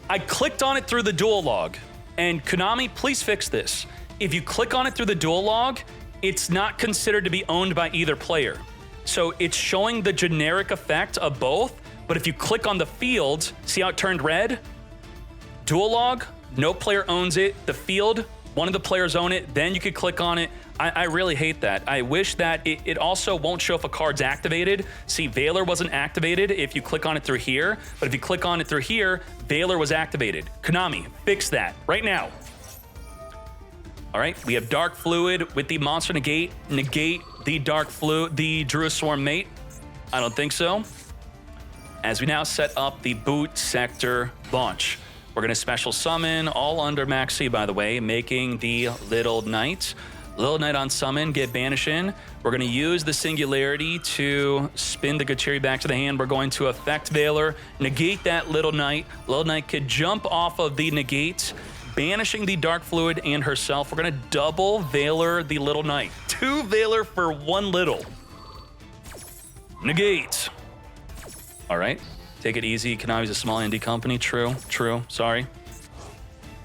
I clicked on it through the duel log. And Konami, please fix this. If you click on it through the duel log, it's not considered to be owned by either player. So it's showing the generic effect of both, but if you click on the field, see how it turned red? Duel log, no player owns it. The field, one of the players own it, then you could click on it. I really hate that. I wish that it also won't show if a card's activated. See, Veiler wasn't activated if you click on it through here, but if you click on it through here, Veiler was activated. Konami, fix that right now. All right, we have Dark Fluid with the Monster Negate. Negate the Dark Fluid, the Druid Swarm mate. I don't think so. As we now set up the boot sector launch. We're going to special summon, all under Max C, by the way, making the Little Knight. Little Knight on summon, get Banish in. We're going to use the Singularity to spin the Gachiri back to the hand. We're going to affect Veiler, negate that Little Knight. Little Knight could jump off of the negate, banishing the Dark Fluid and herself. We're going to double Veiler the Little Knight. 2 Veiler for 1 Little. Negate. All right. Take it easy. Konami's a small indie company. True. Sorry.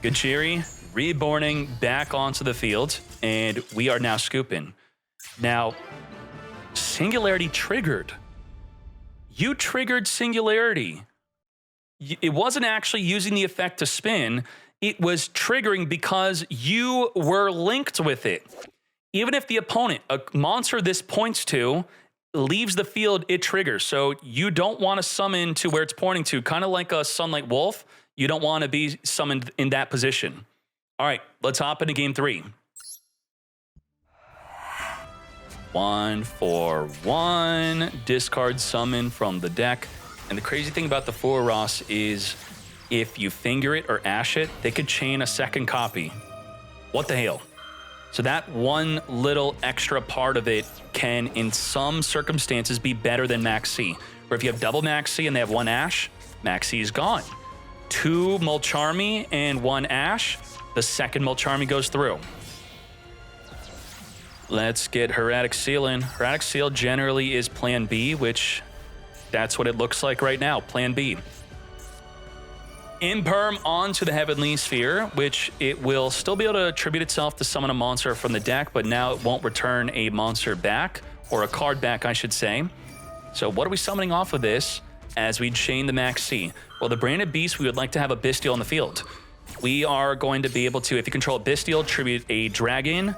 Gachiri reborning back onto the field, and we are now scooping. Now, Singularity triggered. You triggered Singularity. It wasn't actually using the effect to spin. It was triggering because you were linked with it. Even if the opponent, a monster this points to, leaves the field, it triggers. So you don't want to summon to where it's pointing to, kind of like a Sunlight Wolf. You don't want to be summoned in that position. All right, let's hop into game 3. 1 for 1, discard summon from the deck. And the crazy thing about the Furos is if you finger it or ash it, they could chain a second copy. What the hell? So that one little extra part of it can, in some circumstances, be better than Max C. Or if you have double Max C and they have 1 Ash, Max C is gone. 2 Mulcharmy and 1 Ash, the second Mulcharmy goes through. Let's get Heretic Seal in. Heretic Seal generally is plan B, which that's what it looks like right now, plan B. Imperm onto the Heavenly Sphere, which it will still be able to attribute itself to summon a monster from the deck, but now it won't return a monster back, or a card back, I should say. So what are we summoning off of this as we chain the Max C? Well, the Branded Beast, we would like to have a Bestial on the field. We are going to be able to, if you control a Bestial, tribute a Dragon.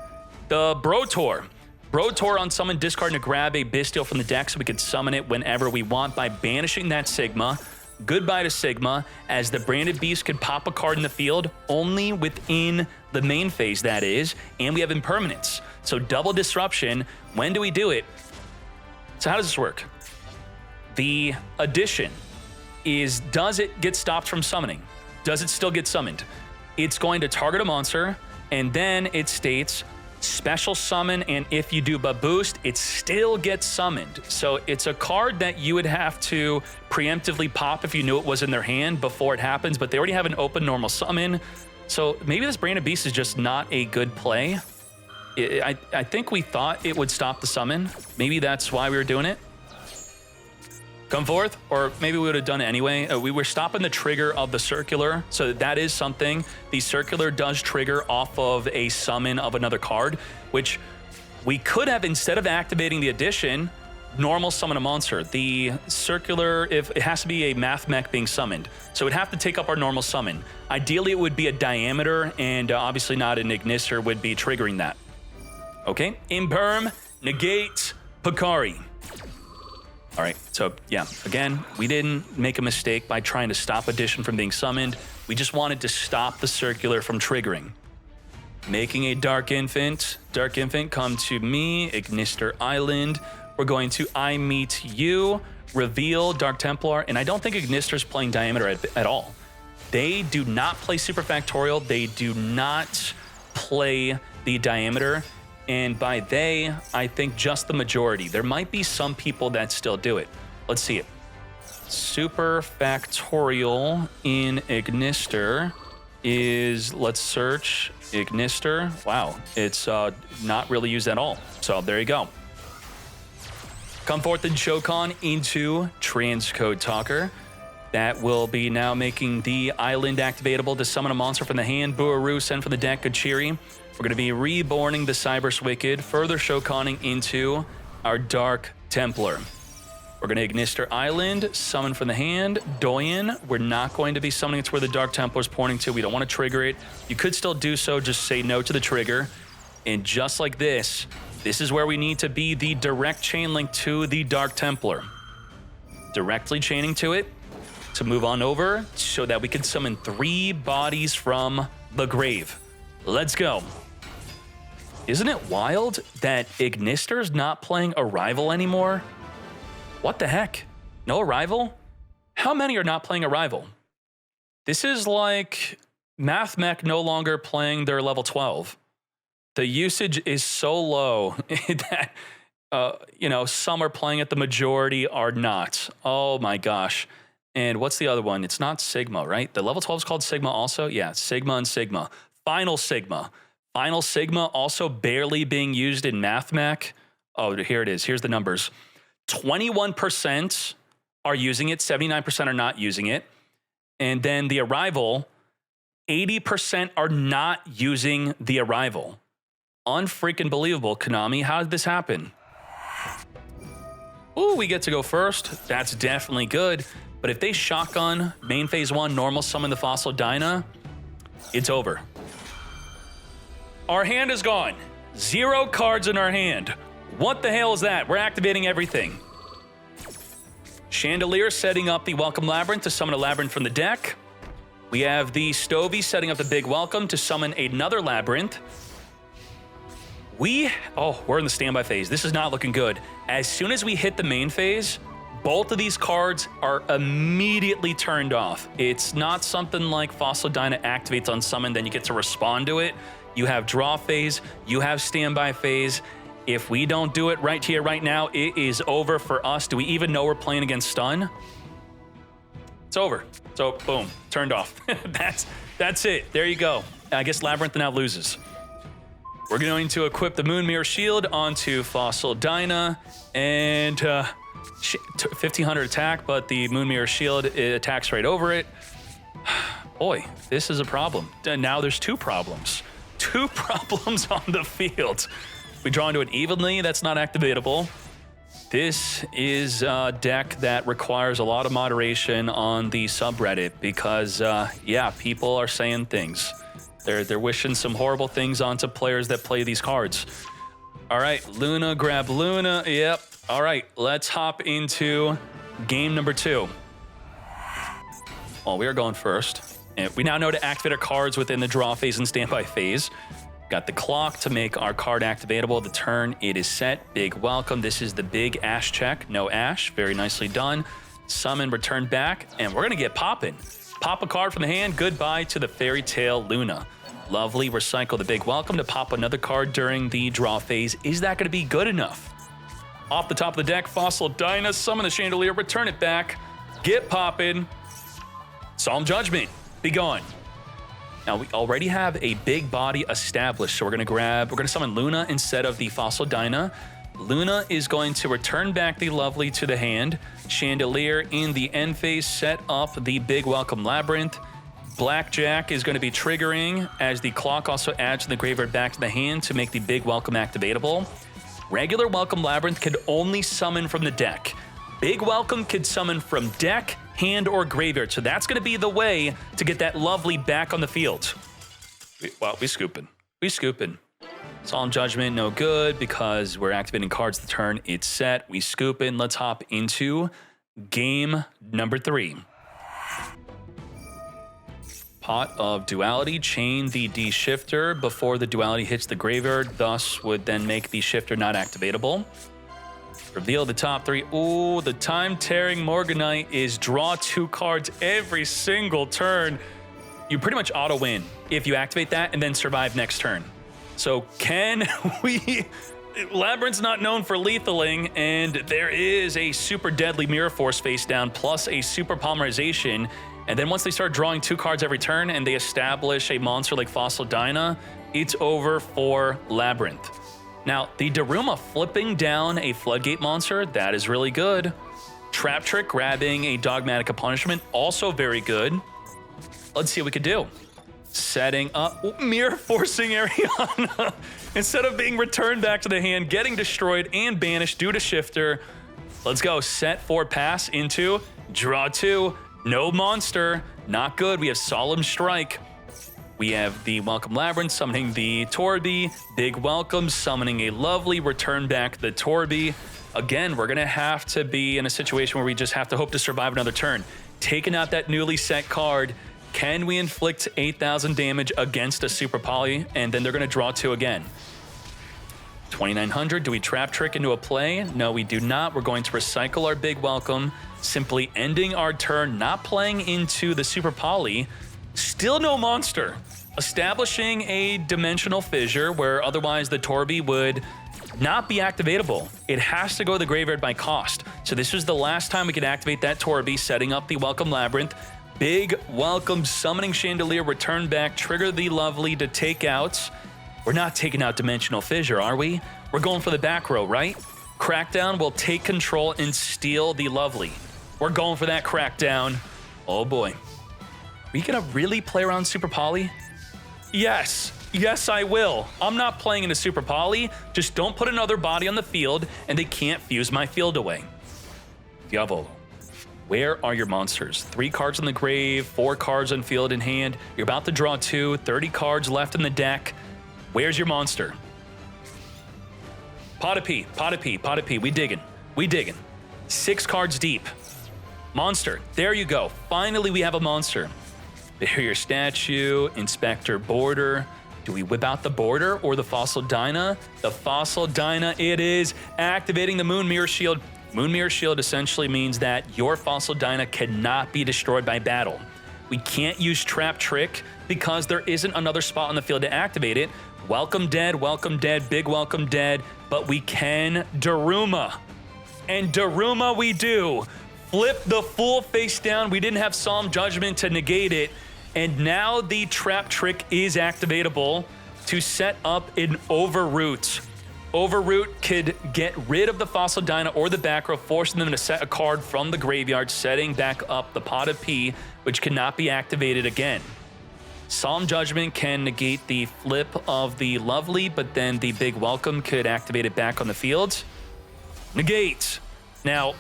The Brotor. Brotor on summon, discard to grab a Bestial from the deck so we can summon it whenever we want by banishing that Sigma. Goodbye to Sigma, as the Branded Beast could pop a card in the field only within the main phase, that is, and we have Impermanence. So double disruption. When do we do it? So how does this work? The addition is, does it get stopped from summoning? Does it still get summoned? It's going to target a monster, and then it states special summon, and if you do a boost, it still gets summoned. So it's a card that you would have to preemptively pop if you knew it was in their hand before it happens, but they already have an open normal summon. So maybe this Branded Beast is just not a good play. I think we thought it would stop the summon. Maybe that's why we were doing it. Come forth, or maybe we would have done it anyway. We were stopping the trigger of the circular, so that is something. The circular does trigger off of a summon of another card, which we could have, instead of activating the addition, normal summon a monster. The circular, if it has to be a Mathmech being summoned, so it would have to take up our normal summon. Ideally, it would be a Diameter, and obviously not an Ignister would be triggering that. Okay, Imperm, negate, Picari. All right, so yeah, again, we didn't make a mistake by trying to stop addition from being summoned. We just wanted to stop the circular from triggering. Making a Dark Infant. Dark Infant, come to me, Ignister Island. We're going to I Meet You, reveal Dark Templar, and I don't think Ignister's playing Diameter at all. They do not play Superfactorial. They do not play the Diameter. And by they, I think just the majority. There might be some people that still do it. Let's see it. Superfactorial in Ignister is, let's search Ignister. Wow, it's not really used at all. So there you go. Come forth and Shokan into Transcode Talker. That will be now making the island activatable to summon a monster from the hand. Buaru, send from the deck, Gachiri. We're going to be reborning the Cyberse Wicked, further Shokaning into our Dark Templar. We're going to Ignister Island, summon from the hand. Doyen, we're not going to be summoning it to where the Dark Templar is pointing to. We don't want to trigger it. You could still do so, just say no to the trigger. And just like this is where we need to be the direct chain link to the Dark Templar. Directly chaining to it to move on over so that we can summon 3 bodies from the grave. Let's go. Isn't it wild that Ignister's not playing Arrival anymore? What the heck? No Arrival? How many are not playing Arrival? This is like Mathmech no longer playing their level 12. The usage is so low that, you know, some are playing it, the majority are not. Oh my gosh. And what's the other one? It's not Sigma, right? The level 12 is called Sigma also? Yeah, Sigma and Sigma. Final Sigma. Final Sigma also barely being used in Mathmech. Oh, here it is. Here's the numbers. 21% are using it. 79% are not using it. And then the Arrival, 80% are not using the Arrival. Unfreaking believable, Konami. How did this happen? Ooh, we get to go first. That's definitely good. But if they shotgun main phase 1, normal summon the Fossil Dyna, it's over. Our hand is gone. 0 cards in our hand. What the hell is that? We're activating everything. Chandelier setting up the Welcome Labyrinth to summon a Labyrinth from the deck. We have the Stovey setting up the Big Welcome to summon another Labyrinth. We're in the standby phase. This is not looking good. As soon as we hit the main phase, both of these cards are immediately turned off. It's not something like Fossil Dyna activates on summon, then you get to respond to it. You have draw phase, you have standby phase. If we don't do it right here, right now, it is over for us. Do we even know we're playing against Stun? It's over. So, boom, turned off. That's it. There you go. I guess Labyrinth now loses. We're going to equip the Moon Mirror Shield onto Fossil Dyna, and 1500 attack, but the Moon Mirror Shield attacks right over it. Boy, this is a problem. Now there's 2 problems. 2 problems on the field. We draw into it evenly, that's not activatable. This is a deck that requires a lot of moderation on the subreddit because, yeah, people are saying things. They're wishing some horrible things onto players that play these cards. All right, Luna, grab Luna. Yep. All right, let's hop into game number 2. Well, we are going first. And we now know to activate our cards within the draw phase and standby phase. Got the clock to make our card activatable. The turn, it is set. Big welcome. This is the big Ash check. No Ash. Very nicely done. Summon, return back, and we're going to get popping. Pop a card from the hand. Goodbye to the Fairy Tale Luna. Lovely. Recycle the big welcome to pop another card during the draw phase. Is that going to be good enough? Off the top of the deck, Fossil Dyna, summon the Chandelier, return it back. Get popping. Solemn Judgment. Be gone. Now, we already have a big body established, so we're going to summon Luna instead of the Fossil Dyna. Luna is going to return back the Lovely to the hand. Chandelier in the end phase, set up the Big Welcome Labyrinth. Blackjack is going to be triggering as the clock also adds to the graveyard back to the hand to make the Big Welcome activatable. Regular Welcome Labyrinth can only summon from the deck. Big Welcome could summon from deck, hand, or graveyard. So that's going to be the way to get that Lovely back on the field. We scooping. We scooping. Solemn Judgment, no good because we're activating cards the turn. It's set. We scooping. Let's hop into game number 3. Pot of Duality. Chain the D-Shifter before the Duality hits the graveyard, thus would then make the Shifter not activatable. Reveal the top 3. Ooh, the time-tearing Morganite is draw 2 cards every single turn. You pretty much auto-win if you activate that and then survive next turn. So can we... Labyrinth's not known for lethaling, and there is a super deadly Mirror Force face down plus a super polymerization. And then once they start drawing 2 cards every turn and they establish a monster like Fossil Dyna, it's over for Labyrinth. Now, the Daruma flipping down a Floodgate monster, that is really good. Trap Trick grabbing a Dogmatic Punishment, also very good. Let's see what we could do. Setting up, Mirror Forcing Ariana. Instead of being returned back to the hand, getting destroyed and banished due to Shifter. Let's go, set 4 pass into draw 2. No monster, not good. We have Solemn Strike. We have the Welcome Labyrinth summoning the Torby. Big Welcome summoning a Lovely. Return back the Torby. Again, we're going to have to be in a situation where we just have to hope to survive another turn. Taking out that newly set card. Can we inflict 8,000 damage against a Super Poly? And then they're going to draw 2 again. 2,900. Do we trap trick into a play? No, we do not. We're going to recycle our big welcome, simply ending our turn, not playing into the super poly. Still no monster. Establishing a dimensional fissure where otherwise the Torby would not be activatable. It has to go to the graveyard by cost. So this was the last time we could activate that Torby, setting up the Welcome Labyrinth. Big welcome, summoning Chandelier, return back, trigger the Lovely to take out. We're not taking out Dimensional Fissure, are we? We're going for the back row, right? Crackdown will take control and steal the Lovely. We're going for that Crackdown. Oh boy. Are we gonna really play around Super Poly? Yes. Yes, I will. I'm not playing into Super Poly. Just don't put another body on the field and they can't fuse my field away. Diavolo. Where are your monsters? 3 cards in the grave, 4 cards on field in hand. You're about to draw 2, 30 cards left in the deck. Where's your monster? Pot of pee, pot of pee, pot of pee. We digging. We digging. 6 cards deep. Monster. There you go. Finally, we have a monster. Barrier Statue, Inspector Border. Do we whip out the Border or the Fossil Dyna? The Fossil Dyna it is. Activating the Moon Mirror Shield. Moon Mirror Shield essentially means that your Fossil Dyna cannot be destroyed by battle. We can't use Trap Trick because there isn't another spot on the field to activate it. Welcome dead, big welcome dead, but we can Daruma. And Daruma we do. Flip the Fool face down. We didn't have Solemn Judgment to negate it. And now the Trap Trick is activatable to set up an Overroot. Overroot could get rid of the Fossil Dyna or the back row, forcing them to set a card from the graveyard, setting back up the Pot of Pee, which cannot be activated again. Solemn Judgment can negate the flip of the Lovely, but then the Big Welcome could activate it back on the field. Negate. Now,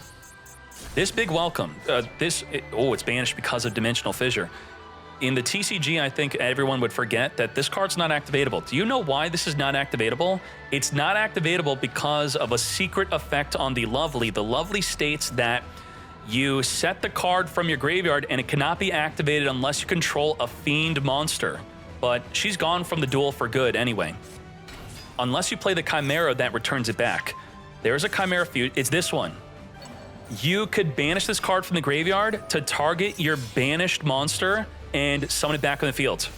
this Big Welcome, it's banished because of Dimensional Fissure. In the TCG, I think everyone would forget that this card's not activatable. Do you know why this is not activatable? It's not activatable because of a secret effect on the Lovely. The Lovely states that you set the card from your graveyard and it cannot be activated unless you control a Fiend monster. But she's gone from the duel for good anyway. Unless you play the Chimera that returns it back. There's a Chimera Fuse. It's this one. You could banish this card from the graveyard to target your banished monster and summon it back on the field.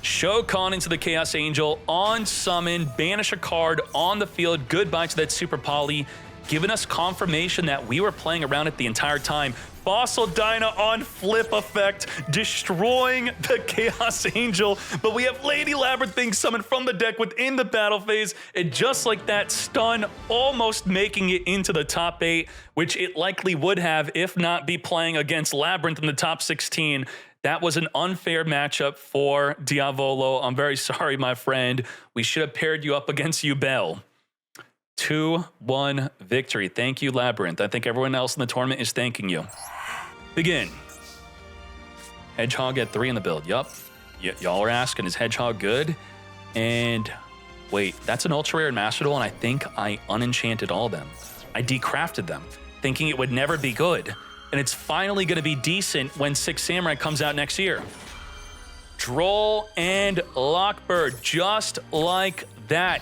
Shokan into the Chaos Angel, on summon, banish a card on the field. Goodbye to that Super Poly, giving us confirmation that we were playing around it the entire time. Fossil Dyna on flip effect, destroying the Chaos Angel, but we have Lady Labyrinth being summoned from the deck within the battle phase, and just like that, Stun almost making it into the top 8, which it likely would have if not be playing against Labyrinth in the top 16. That was an unfair matchup for Diavolo. I'm very sorry, my friend. We should have paired you up against Yubel. 2-1 victory. Thank you, Labyrinth. I think everyone else in the tournament is thanking you. Begin. Hedgehog at 3 in the build. Yup. Y'all are asking, is Hedgehog good? And wait, that's an ultra rare and Master Duel, and I think I unenchanted all of them. I decrafted them, thinking it would never be good. And it's finally going to be decent when 6 Samurai comes out next year. Droll and Lockbird, just like that.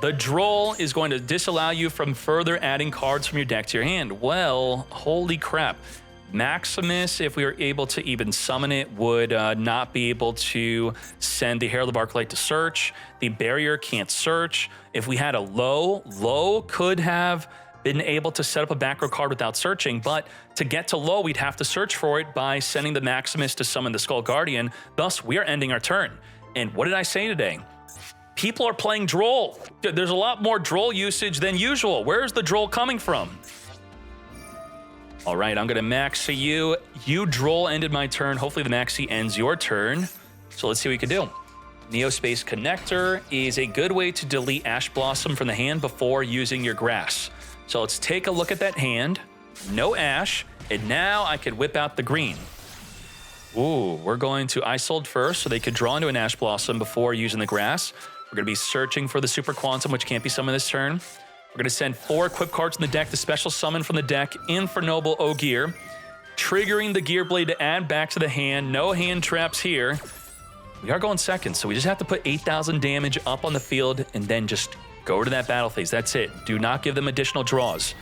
The Droll is going to disallow you from further adding cards from your deck to your hand. Well, holy crap. Maximus, if we were able to even summon it, would not be able to send the Herald of Arclight to search. The Barrier can't search. If we had a Low could have been able to set up a back row card without searching, but to get to Low, we'd have to search for it by sending the Maximus to summon the Skull Guardian. Thus, we are ending our turn. And what did I say today? People are playing Droll. There's a lot more Droll usage than usual. Where's the Droll coming from? All right, I'm going to Maxi you. You Droll ended my turn. Hopefully the Maxi ends your turn. So let's see what we can do. Neospace Connector is a good way to delete Ash Blossom from the hand before using your Grass. So let's take a look at that hand. No Ash. And now I could whip out the green. Ooh, we're going to Isolde first so they could draw into an Ash Blossom before using the Grass. We're going to be searching for the Super Quantum, which can't be summoned this turn. We're going to send 4 equipped cards in the deck to special summon from the deck Infernoble Ogier, triggering the Gear Blade to add back to the hand. No hand traps here. We are going second, so we just have to put 8,000 damage up on the field and then just go to that battle phase. That's it. Do not give them additional draws.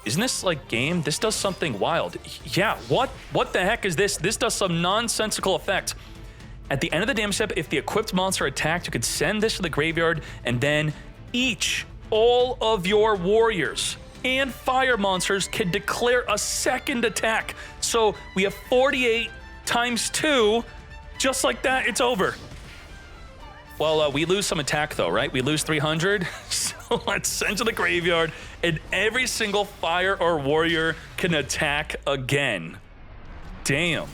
Isn't this like game? This does something wild. Yeah, what the heck is this? This does some nonsensical effect. At the end of the damage step, if the equipped monster attacked, you could send this to the graveyard, and then all of your warriors and fire monsters can declare a second attack. So we have 48 times 2. Just like that, it's over. Well, we lose some attack though, right? We lose 300. So let's send to the graveyard, and every single fire or warrior can attack again. Damn.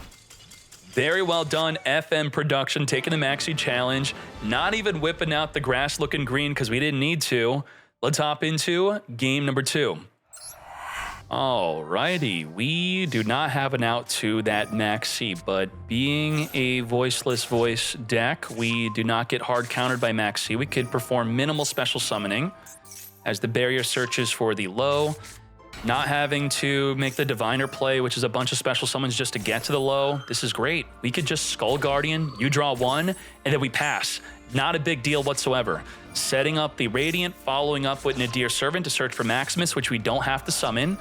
Very well done, FM Production, taking the Maxi Challenge. Not even whipping out the grass looking green because we didn't need to. Let's hop into game number 2. Alrighty, we do not have an out to that Maxi, but being a voiceless voice deck, we do not get hard countered by Maxi. We could perform minimal special summoning as the barrier searches for the low, not having to make the Diviner play, which is a bunch of special summons just to get to the low. This is great. We could just Skull Guardian, you draw 1, and then we pass. Not a big deal whatsoever. Setting up the Radiant, following up with Nadir Servant to search for Maximus, which we don't have to summon.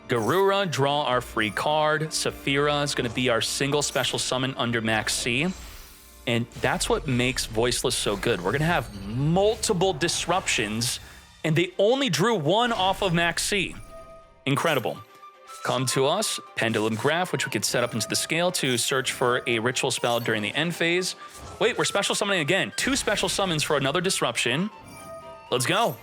Garura, draw our free card. Saphira is going to be our single special summon under Max C. And that's what makes Voiceless so good. We're going to have multiple disruptions, and they only drew 1 off of Max C. Incredible. Come to us, Pendulum Graph, which we could set up into the scale to search for a ritual spell during the end phase. Wait, we're special summoning again. 2 special summons for another disruption. Let's go.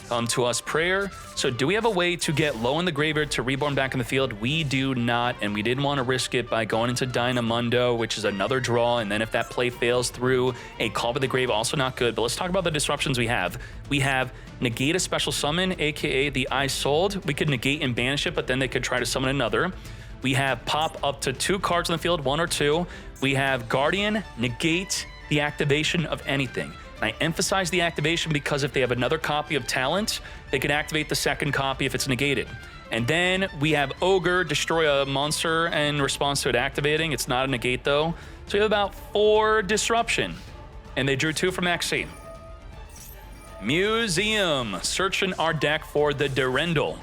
Come to us, Prayer. So do we have a way to get low in the graveyard to reborn back in the field? We do not, and we didn't want to risk it by going into Dynamundo, which is another draw, and then if that play fails through a Call by the Grave, also not good. But let's talk about the disruptions we have. We have negate a special summon, aka the I Sold. We could negate and banish it, but then they could try to summon another. We have pop up to 2 cards on the field, 1 or 2. We have Guardian, negate the activation of anything. I emphasize the activation because if they have another copy of Talent, they can activate the second copy if it's negated. And then we have Ogre, destroy a monster in response to it activating. It's not a negate though. So we have about 4 disruption. And they drew 2 from Max C. Museum, searching our deck for the Durendal.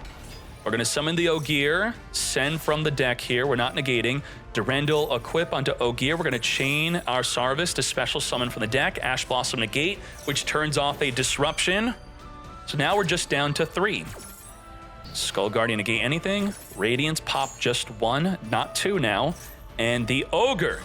We're going to summon the Ogier, send from the deck here. We're not negating. Durendal, equip onto Ogier. We're going to chain our Sarvis to special summon from the deck. Ash Blossom negate, which turns off a disruption. So now we're just down to 3. Skull Guardian negate anything. Radiance pop just 1, not 2 now. And the Ogre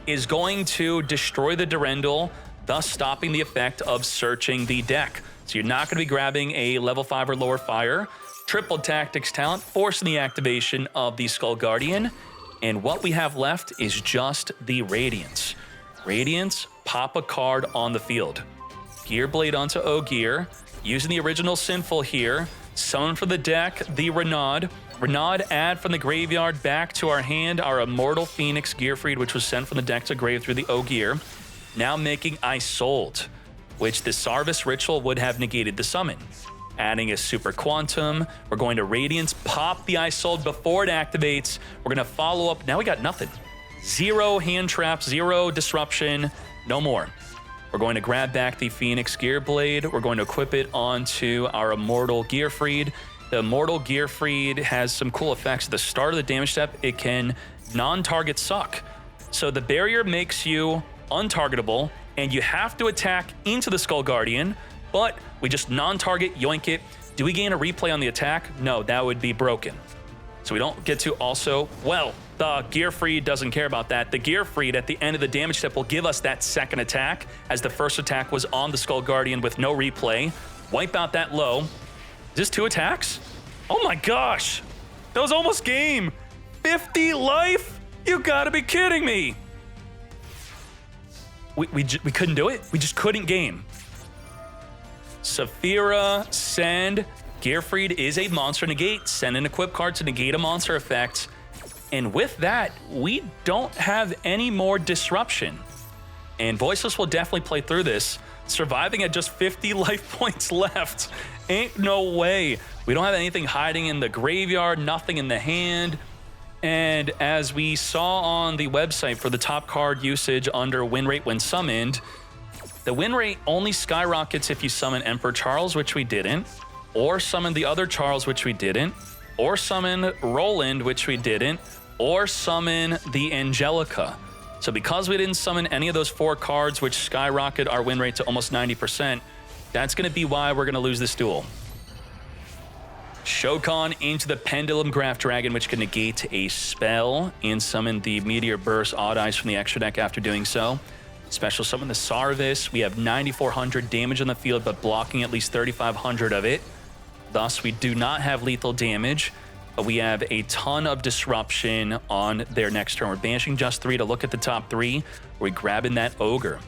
is going to destroy the Durendal, thus stopping the effect of searching the deck. So you're not going to be grabbing a level 5 or lower fire. Triple Tactics Talent, forcing the activation of the Skull Guardian. And what we have left is just the Radiance. Radiance, pop a card on the field. Gearblade onto Ogier. Using the original Sinful here. Summon for the deck, the Renaud. Renaud, add from the graveyard back to our hand our Immortal Phoenix Gearfried, which was sent from the deck to grave through the Ogier. Now making I Sold, which the Sarvis Ritual would have negated the summon. Adding a Super Quantum. We're going to Radiance, pop the I Sold before it activates. We're going to follow up. Now we got nothing. 0 hand traps, 0 disruption, no more. We're going to grab back the Phoenix Gearblade. We're going to equip it onto our Immortal Gearfried. The Immortal Gearfried has some cool effects. At the start of the damage step, it can non-target suck. So the barrier makes you untargetable, and you have to attack into the Skull Guardian, but we just non-target, yoink it. Do we gain a replay on the attack? No, that would be broken. So we don't get to also, well, the Gearfried doesn't care about that. The Gearfried at the end of the damage step will give us that second attack, as the first attack was on the Skull Guardian with no replay. Wipe out that low. Is this 2 attacks? Oh my gosh, that was almost game. 50 life? You gotta be kidding me. We couldn't do it? We just couldn't game. Saphira, send. Gearfried is a monster negate. Send an equip card to negate a monster effect. And with that, we don't have any more disruption. And Voiceless will definitely play through this, surviving at just 50 life points left. Ain't no way. We don't have anything hiding in the graveyard, nothing in the hand. And as we saw on the website for the top card usage under win rate when summoned, the win rate only skyrockets if you summon Emperor Charles, which we didn't, or summon the other Charles, which we didn't, or summon Roland, which we didn't, or summon the Angelica. So because we didn't summon any of those 4 cards, which skyrocket our win rate to almost 90%, that's going to be why we're going to lose this duel. Shokan into the Pendulum Graph Dragon, which can negate a spell and summon the Meteor Burst Odd Eyes from the extra deck after doing so. Special summon the Sarvis. We have 9,400 damage on the field, but blocking at least 3,500 of it. Thus, we do not have lethal damage, but we have a ton of disruption on their next turn. We're banishing just 3 to look at the top 3. We're grabbing that Ogre.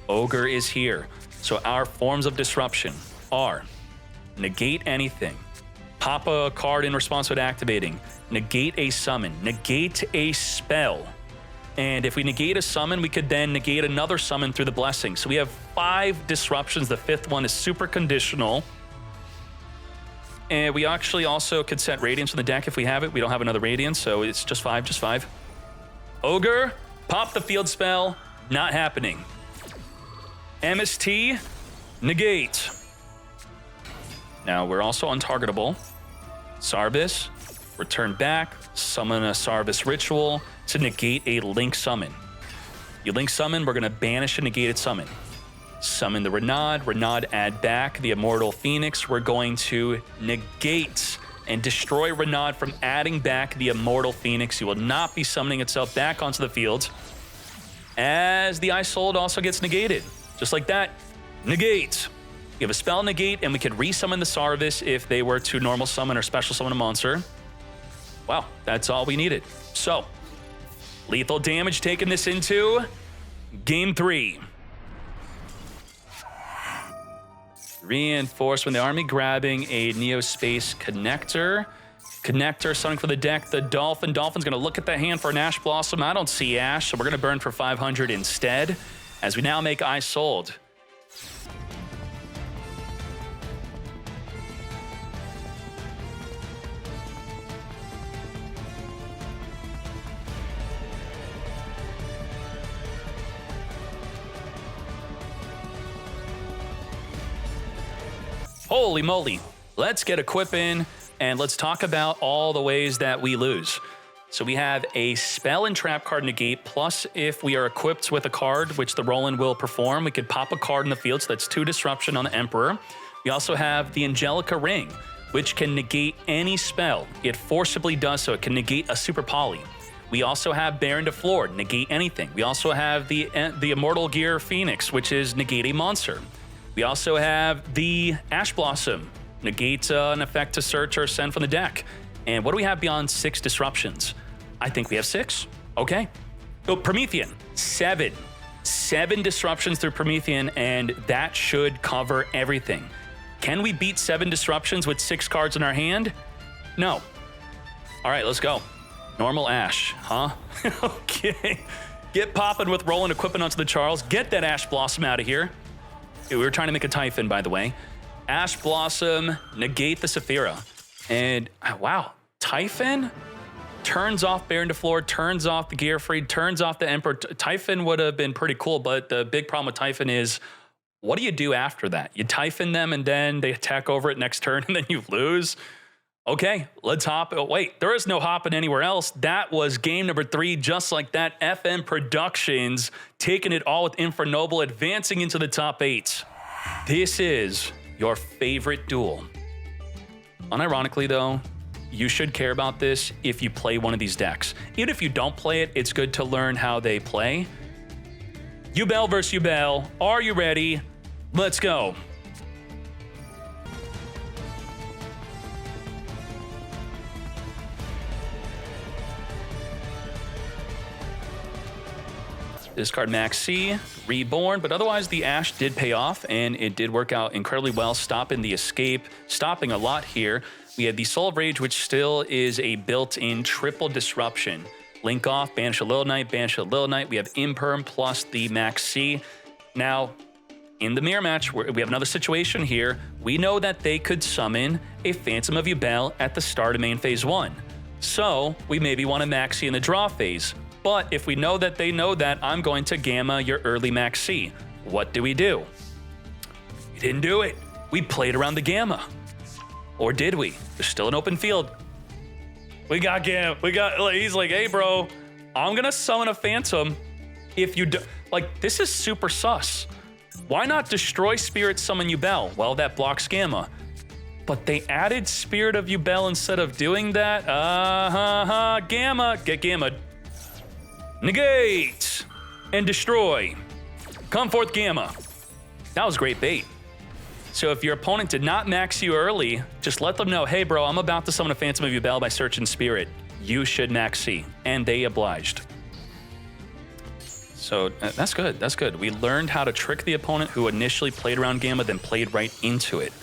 Ogre is here. So our forms of disruption are negate anything, pop a card in response to it activating, negate a summon, negate a spell. And if we negate a summon, we could then negate another summon through the blessing. So we have 5 disruptions. The 5th one is super conditional. And we actually also could set Radiance in the deck if we have it. We don't have another Radiance, so it's just 5, just 5. Ogre, pop the field spell, not happening. MST, negate. Now we're also untargetable. Sarvis, return back, summon a Sarvis Ritual to negate a Link summon. You Link summon, we're going to banish a negated summon. Summon the Renaud, add back the Immortal Phoenix. We're going to negate and destroy Renaud from adding back the Immortal Phoenix. You will not be summoning itself back onto the field. As the Isold also gets negated. Just like that, negate. We have a spell negate, and we can resummon the Sarvis if they were to normal summon or special summon a monster. Wow, that's all we needed. So, lethal damage taking this into Game 3. Reinforcement, the army grabbing a Neo Space Connector. Connector, summoning for the deck, the Dolphin. Dolphin's going to look at the hand for an Ash Blossom. I don't see Ash, so we're going to burn for 500 instead, as we now make Isold. Holy moly. Let's get equip in and let's talk about all the ways that we lose. So we have a spell and trap card negate, plus if we are equipped with a card, which the Roland will perform, we could pop a card in the field, so that's 2 disruption on the Emperor. We also have the Angelica Ring, which can negate any spell. It forcibly does so. It can negate a Super Poly. We also have Baron de Flor, negate anything. We also have the Immortal Gear Phoenix, which is negate a monster. We also have the Ash Blossom, negate an effect to search or send from the deck. And what do we have beyond 6 disruptions? I think we have 6. Okay. So Promethean, 7. 7 disruptions through Promethean, and that should cover everything. Can we beat 7 disruptions with 6 cards in our hand? No. All right, let's go. Normal Ash, huh? Okay. Get popping with Roland equipment onto the Charles. Get that Ash Blossom out of here. We were trying to make a Typhon, by the way. Ash Blossom, negate the Saphira. And wow, Typhon turns off Baron de Flor, turns off the Gearfried, turns off the Emperor. Typhon would have been pretty cool, but the big problem with Typhon is, what do you do after that? You Typhon them and then they attack over it next turn and then you lose? Okay, let's hop. Oh, wait, there is no hopping anywhere else. That was game number 3, just like that. FM Productions taking it all with Infernoble, advancing into the top 8. This is your favorite duel. Unironically, though, you should care about this if you play one of these decks. Even if you don't play it, it's good to learn how they play. Yubel versus Yubel. Are you ready? Let's go. Discard Max C, Reborn, but otherwise the Ash did pay off, and it did work out incredibly well, stopping the escape, stopping a lot here. We have the Soul of Rage, which still is a built-in triple disruption. Link off, banish a Little Knight, banish a Little Knight. We have Imperm plus the Max C. Now, in the mirror match, we have another situation here. We know that they could summon a Phantom of Yubel at the start of main phase 1. So we maybe want to Maxi in the draw phase. But if we know that they know that, I'm going to Gamma your early Maxi. What do? We didn't do it. We played around the Gamma. Or did we? There's still an open field. We got Gamma. He's like, hey, bro, I'm going to summon a Phantom. If you do, like, this is super sus. Why not destroy Spirit, summon Yubel? Well, that blocks Gamma. But they added Spirit of Yubel instead of doing that. Gamma. Get Gamma. Negate. And destroy. Come forth, Gamma. That was great bait. So if your opponent did not max you early, just let them know, hey, bro, I'm about to summon a Phantom of Yubel by searching Spirit. You should max C. And they obliged. So that's good. That's good. We learned how to trick the opponent who initially played around Gamma, then played right into it.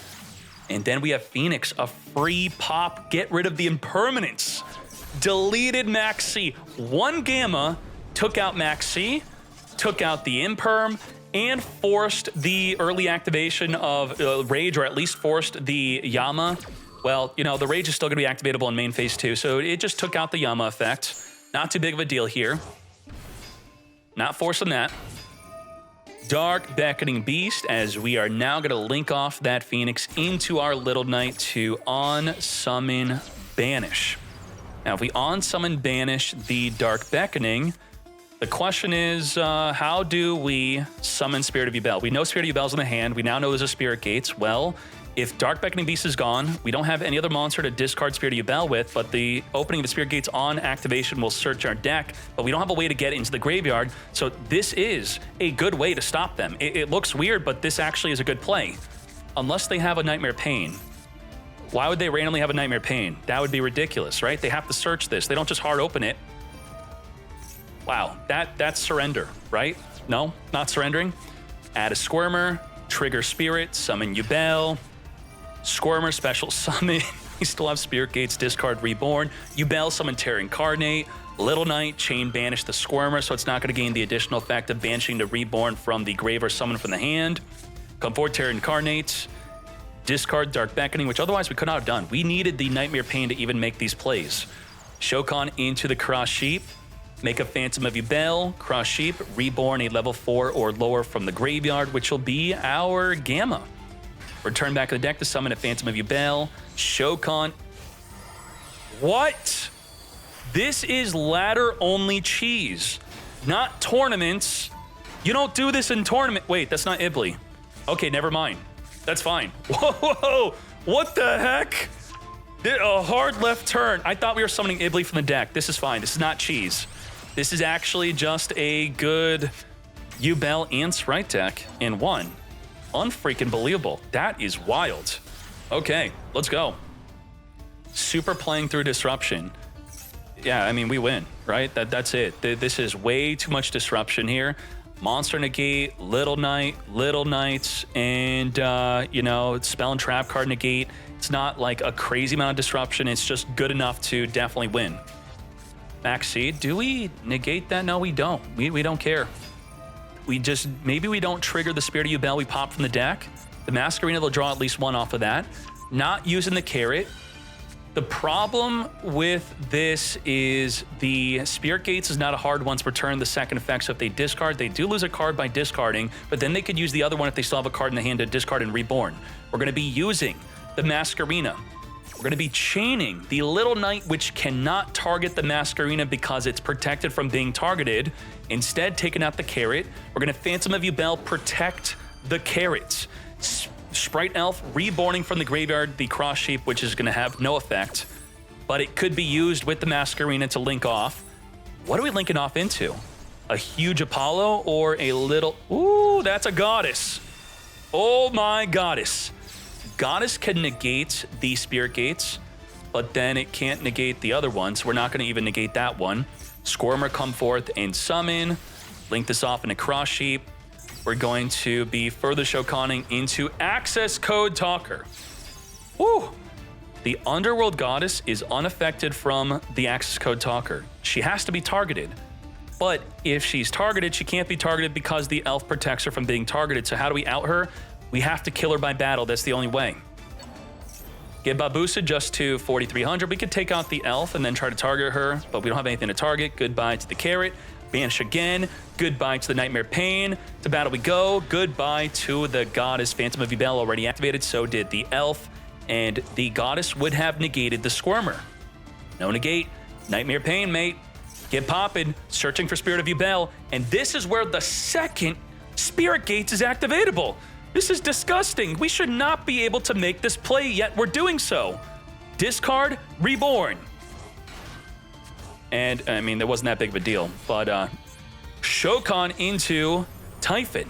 And then we have Phoenix, a free pop, get rid of the impermanence. Deleted Max C. One Gamma took out Max C, took out the imperm, and forced the early activation of Rage, or at least forced the Yama. Well, you know, the Rage is still going to be activatable in main phase 2, so it just took out the Yama effect. Not too big of a deal here. Not forcing that. Dark Beckoning Beast, as we are now going to link off that Phoenix into our Little Knight to on-summon Banish. Now, if we on-summon Banish the Dark Beckoning, the question is, how do we summon Spirit of Yubel? We know Spirit of Yubel's in the hand. We now know there's a Spirit Gates. Well, if Dark Beckoning Beast is gone, we don't have any other monster to discard Spirit of Yubel with, but the opening of the Spirit Gates on activation will search our deck, but we don't have a way to get into the graveyard, so this is a good way to stop them. It looks weird, but this actually is a good play. Unless they have a Nightmare Pain. Why would they randomly have a Nightmare Pain? That would be ridiculous, right? They have to search this. They don't just hard open it. Wow, that's surrender, right? No, not surrendering. Add a Squirmer, trigger Spirit, summon Yubel. Squirmer, special summon. We still have Spirit Gates, discard Reborn. Yubel, summon Terra Incarnate. Little Knight, chain banish the Squirmer, so it's not going to gain the additional effect of banishing the Reborn from the grave or summon from the hand. Come forward, Terra Incarnate. Discard Dark Beckoning, which otherwise we could not have done. We needed the Nightmare Pain to even make these plays. Shokan into the Cross Sheep. Make a Phantom of Yubel, Cross Sheep, Reborn a level 4 or lower from the graveyard, which will be our Gamma. Return back to the deck to summon a Phantom of Yubel, Shokan. What? This is ladder-only cheese, not tournaments. You don't do this in tournament. Wait, that's not Ibly. Okay, never mind. That's fine. Whoa, what the heck? A hard left turn. I thought we were summoning Ibly from the deck. This is fine. This is not cheese. This is actually just a good Yubel and Sprite deck in one. Unfreaking believable. That is wild. Okay, let's go. Super playing through disruption. Yeah, I mean, we win, right? That's it. This is way too much disruption here. Monster negate, Little Knight, Little Knights, and, you know, Spell and Trap card negate. It's not like a crazy amount of disruption. It's just good enough to definitely win. Max Seed, do we negate that? No, we don't. We don't care. We just, maybe we don't trigger the Spirit of Yubel we pop from the deck. The Masquerena will draw at least one off of that. Not using the carrot. The problem with this is the Spirit Gates is not a hard once per turn, the second effect. So if they discard, they do lose a card by discarding, but then they could use the other one if they still have a card in the hand to discard and Reborn. We're going to be using the Masquerena. We're going to be chaining the Little Knight, which cannot target the Masquerena because it's protected from being targeted. Instead, taking out the carrot. We're going to Phantom of Yubel, protect the carrots. Sprite Elf, reborning from the graveyard, the Cross Sheep, which is going to have no effect, but it could be used with the Masquerena to link off. What are we linking off into? A huge Apollo or a little... Ooh, that's a Goddess. Oh my Goddess. Goddess can negate the Spirit Gates, but then it can't negate the other one, so we're not going to even negate that one. Squirmer, come forth and summon. Link this off in a Cross Sheep. We're going to be further Shokaning into Access Code Talker. Woo! The Underworld Goddess is unaffected from the Access Code Talker. She has to be targeted. But if she's targeted, she can't be targeted because the elf protects her from being targeted. So how do we out her? We have to kill her by battle. That's the only way. Get boosted just to 4,300. We could take out the elf and then try to target her, but we don't have anything to target. Goodbye to the carrot. Banish again. Goodbye to the Nightmare Pain. To battle we go. Goodbye to the goddess. Phantom of Yubel already activated. So did the elf. And the goddess would have negated the Squirmer. No negate. Nightmare Pain, mate. Get poppin'. Searching for Spirit of Yubel. And this is where the second Spirit Gates is activatable. This is disgusting. We should not be able to make this play, yet we're doing so. Discard, reborn. And, I mean, that wasn't that big of a deal. But Shokan into Typhon.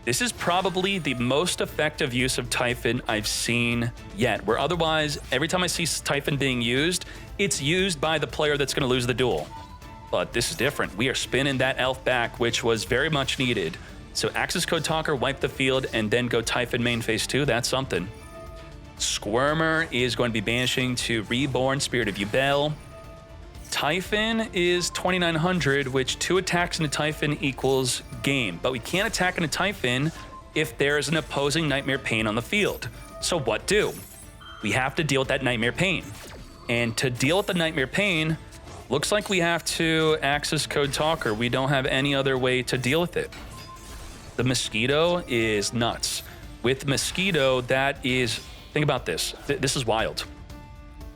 This is probably the most effective use of Typhon I've seen yet, where otherwise, every time I see Typhon being used, it's used by the player that's going to lose the duel. But this is different. We are spinning that elf back, which was very much needed. So Access Code Talker, wipe the field, and then go Typhon main phase 2. That's something. Squirmer is going to be banishing to Reborn Spirit of Yubel. Typhon is 2,900, which 2 attacks into Typhon equals game. But we can't attack into Typhon if there is an opposing Nightmare Pain on the field. So what do? We have to deal with that Nightmare Pain. And to deal with the Nightmare Pain, looks like we have to Access Code Talker. We don't have any other way to deal with it. The Mosquito is nuts. With Mosquito, that is... Think about this. This is wild.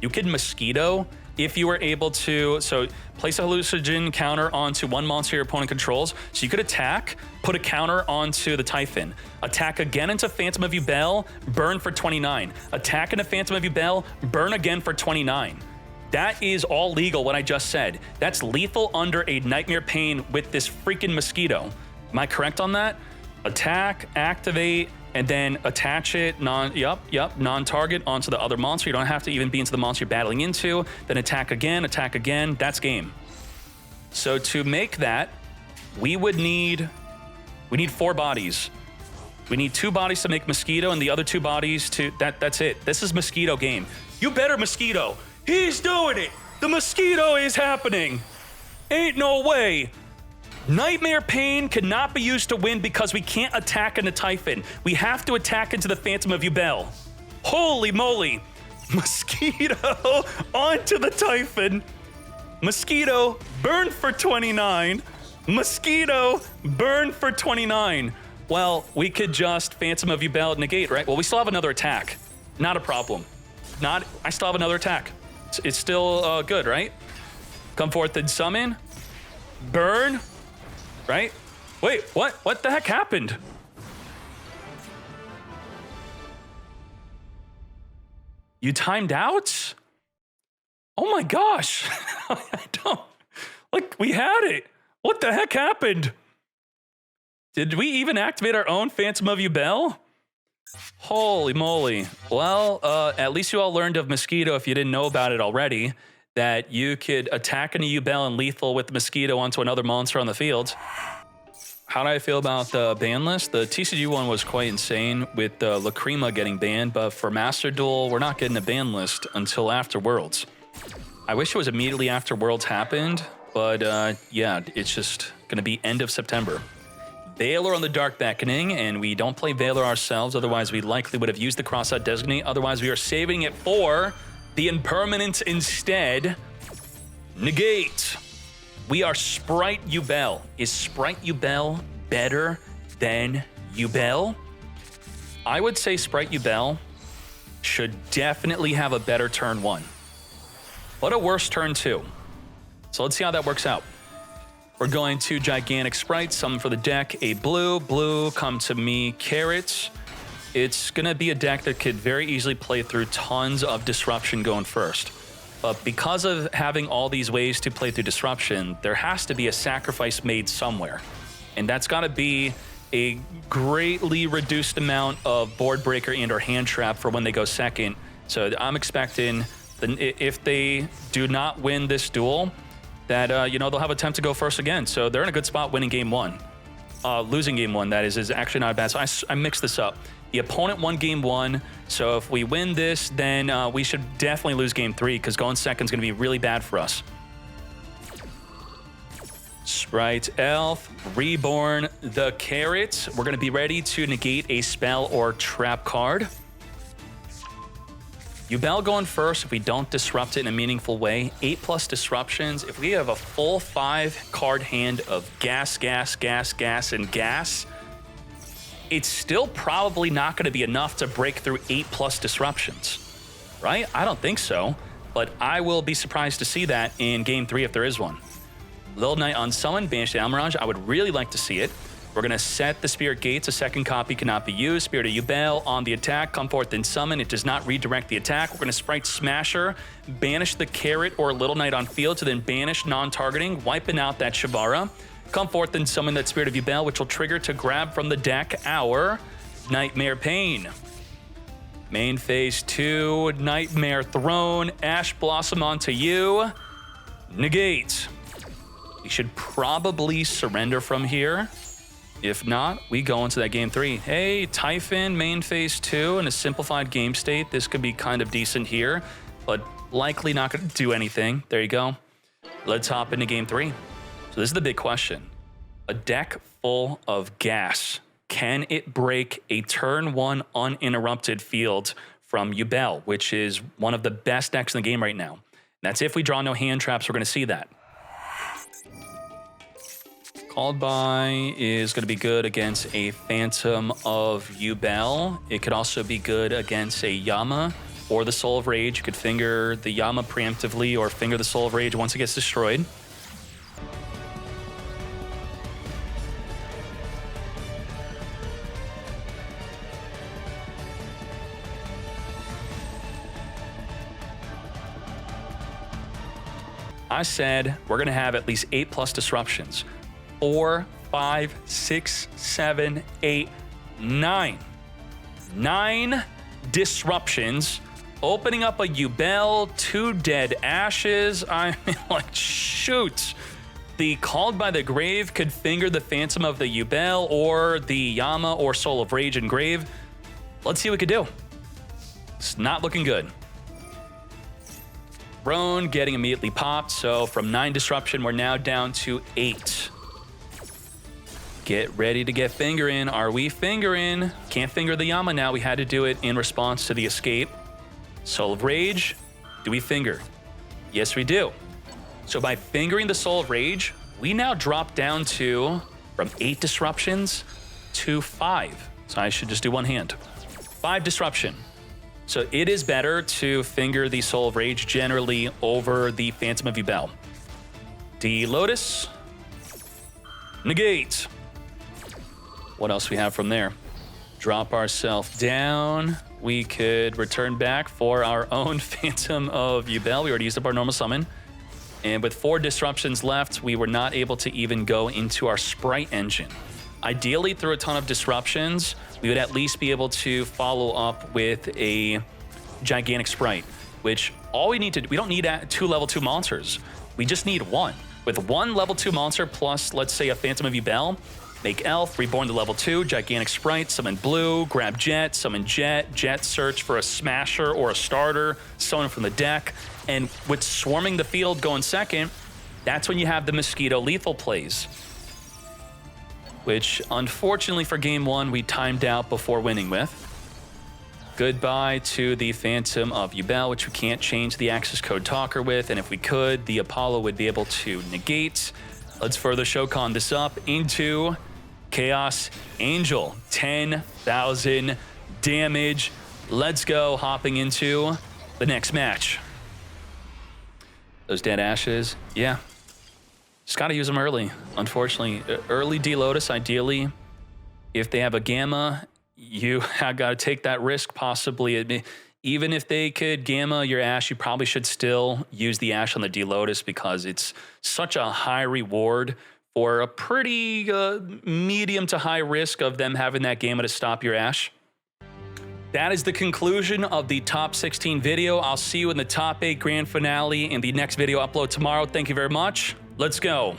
You can Mosquito if you were able to... So place a hallucinogen counter onto one monster your opponent controls. So you could attack, put a counter onto the Typhon. Attack again into Phantom of Yubel, burn for 29. Attack into Phantom of Yubel, burn again for 29. That is all legal, what I just said. That's lethal under a Nightmare Pain with this freaking Mosquito. Am I correct on that? Attack, activate, and then attach it, non-target onto the other monster. You don't have to even be into the monster you're battling into. Then attack again, that's game. So to make that, we need 4 bodies. We need 2 bodies to make Mosquito and the other 2 bodies to, that's it. This is Mosquito game. You better Mosquito. He's doing it. The Mosquito is happening. Ain't no way. Nightmare Pain cannot be used to win because we can't attack into Typhon. We have to attack into the Phantom of Yubel. Holy moly. Mosquito onto the Typhon. Mosquito, burn for 29. Mosquito, burn for 29. Well, we could just Phantom of Yubel negate, right? Well, we still have another attack. Not a problem. I still have another attack. It's still good, right? Come forth and summon. Burn. Right? Wait, what? What the heck happened? You timed out? Oh my gosh. I don't... Like, we had it. What the heck happened? Did we even activate our own Phantom of Yubel? Holy moly. Well, at least you all learned of Mosquito if you didn't know about it already. That you could attack into Yubel and lethal with the Mosquito onto another monster on the field. How do I feel about the ban list? The TCG one was quite insane with Lacrima getting banned, but for Master Duel, we're not getting a ban list until after Worlds. I wish it was immediately after Worlds happened, but yeah, it's just gonna be end of September. Valor on the Dark Beckoning, and we don't play Valor ourselves, otherwise we likely would have used the Crossout Designate, otherwise we are saving it for the Impermanence instead. Negate. We are Sprite Yubel. Is Sprite Yubel better than Yubel? I would say Sprite Yubel should definitely have a better turn 1, but a worse turn 2. So let's see how that works out. We're going to Gigantic Sprite, summon for the deck, a blue, come to me, carrots. It's gonna be a deck that could very easily play through tons of Disruption going first. But because of having all these ways to play through Disruption, there has to be a sacrifice made somewhere. And that's gotta be a greatly reduced amount of Board Breaker and or Hand Trap for when they go second. So I'm expecting, if they do not win this duel, that you know, they'll have a attempt to go first again. So they're in a good spot winning game 1. Losing game 1, that is actually not bad. So I mixed this up. The opponent won game 1, so if we win this, then we should definitely lose game 3, because going second is going to be really bad for us. Sprite Elf, Reborn the Carrot. We're going to be ready to negate a spell or trap card. Yubel going first if we don't disrupt it in a meaningful way. 8+ disruptions. If we have a full 5-card hand of gas, and gas, it's still probably not going to be enough to break through 8+ disruptions, right? I don't think so, but I will be surprised to see that in Game 3 if there is one. Little Knight on summon, banish the Almirage. I would really like to see it. We're going to set the Spirit Gates. A second copy cannot be used. Spirit of Yubel on the attack. Come forth and summon. It does not redirect the attack. We're going to Sprite Smasher, banish the Carrot or Little Knight on field to then banish non-targeting, wiping out that Shavara. Come forth and summon that Spirit of Yubel, which will trigger to grab from the deck our Nightmare Pain. Main phase 2, Nightmare Throne, Ash Blossom onto you. Negate. We should probably surrender from here. If not, we go into that Game 3. Hey, Typhon, main phase 2, in a simplified game state. This could be kind of decent here, but likely not going to do anything. There you go. Let's hop into Game 3. So this is the big question. A deck full of gas. Can it break a turn 1 uninterrupted field from Yubel, which is one of the best decks in the game right now? That's if we draw no hand traps, we're going to see that. Called by is going to be good against a Phantom of Yubel. It could also be good against a Yama or the Soul of Rage. You could finger the Yama preemptively or finger the Soul of Rage once it gets destroyed. I said we're going to have at least 8+ disruptions. 4, 5, 6, 7, 8, 9. 9 disruptions, opening up a Yubel, 2 dead ashes. I mean, like, shoot. The Called by the Grave could finger the Phantom of the Yubel or the Yama or Soul of Rage and Grave. Let's see what we could do. It's not looking good. Roan getting immediately popped, so from 9 disruption, we're now down to 8. Get ready to get fingering. Are we fingering? Can't finger the Yama now. We had to do it in response to the escape. Soul of Rage. Do we finger? Yes, we do. So by fingering the Soul of Rage, we now drop down to, from 8 disruptions to 5. So I should just do one hand. 5 disruption. So it is better to finger the Soul of Rage generally over the Phantom of Yubel. D-Lotus. Negate. What else we have from there? Drop ourselves down. We could return back for our own Phantom of Yubel. We already used up our normal summon. And with 4 disruptions left, we were not able to even go into our Sprite engine. Ideally, through a ton of disruptions, we would at least be able to follow up with a gigantic Sprite, which all we need to do, we don't need 2 level 2 monsters. We just need 1. With 1 level 2 monster plus, let's say, a Phantom of Yubel, make Elf, reborn to level 2, gigantic Sprite, summon Blue, grab Jet, summon Jet, Jet search for a Smasher or a starter, summon from the deck, and with swarming the field going second, that's when you have the Mosquito lethal plays, which unfortunately for Game 1, we timed out before winning with. Goodbye to the Phantom of Yubel, which we can't change the access code talker with, and if we could, the Apollo would be able to negate. Let's further Shokan this up into Chaos Angel. 10,000 damage. Let's go, hopping into the next match. Those dead ashes, yeah. Just gotta use them early, unfortunately. Early D-Lotus, ideally. If they have a Gamma, you have got to take that risk, possibly. Even if they could Gamma your Ash, you probably should still use the Ash on the D-Lotus because it's such a high reward for a pretty medium to high risk of them having that Gamma to stop your Ash. That is the conclusion of the top 16 video. I'll see you in the top 8 grand finale in the next video upload tomorrow. Thank you very much. Let's go.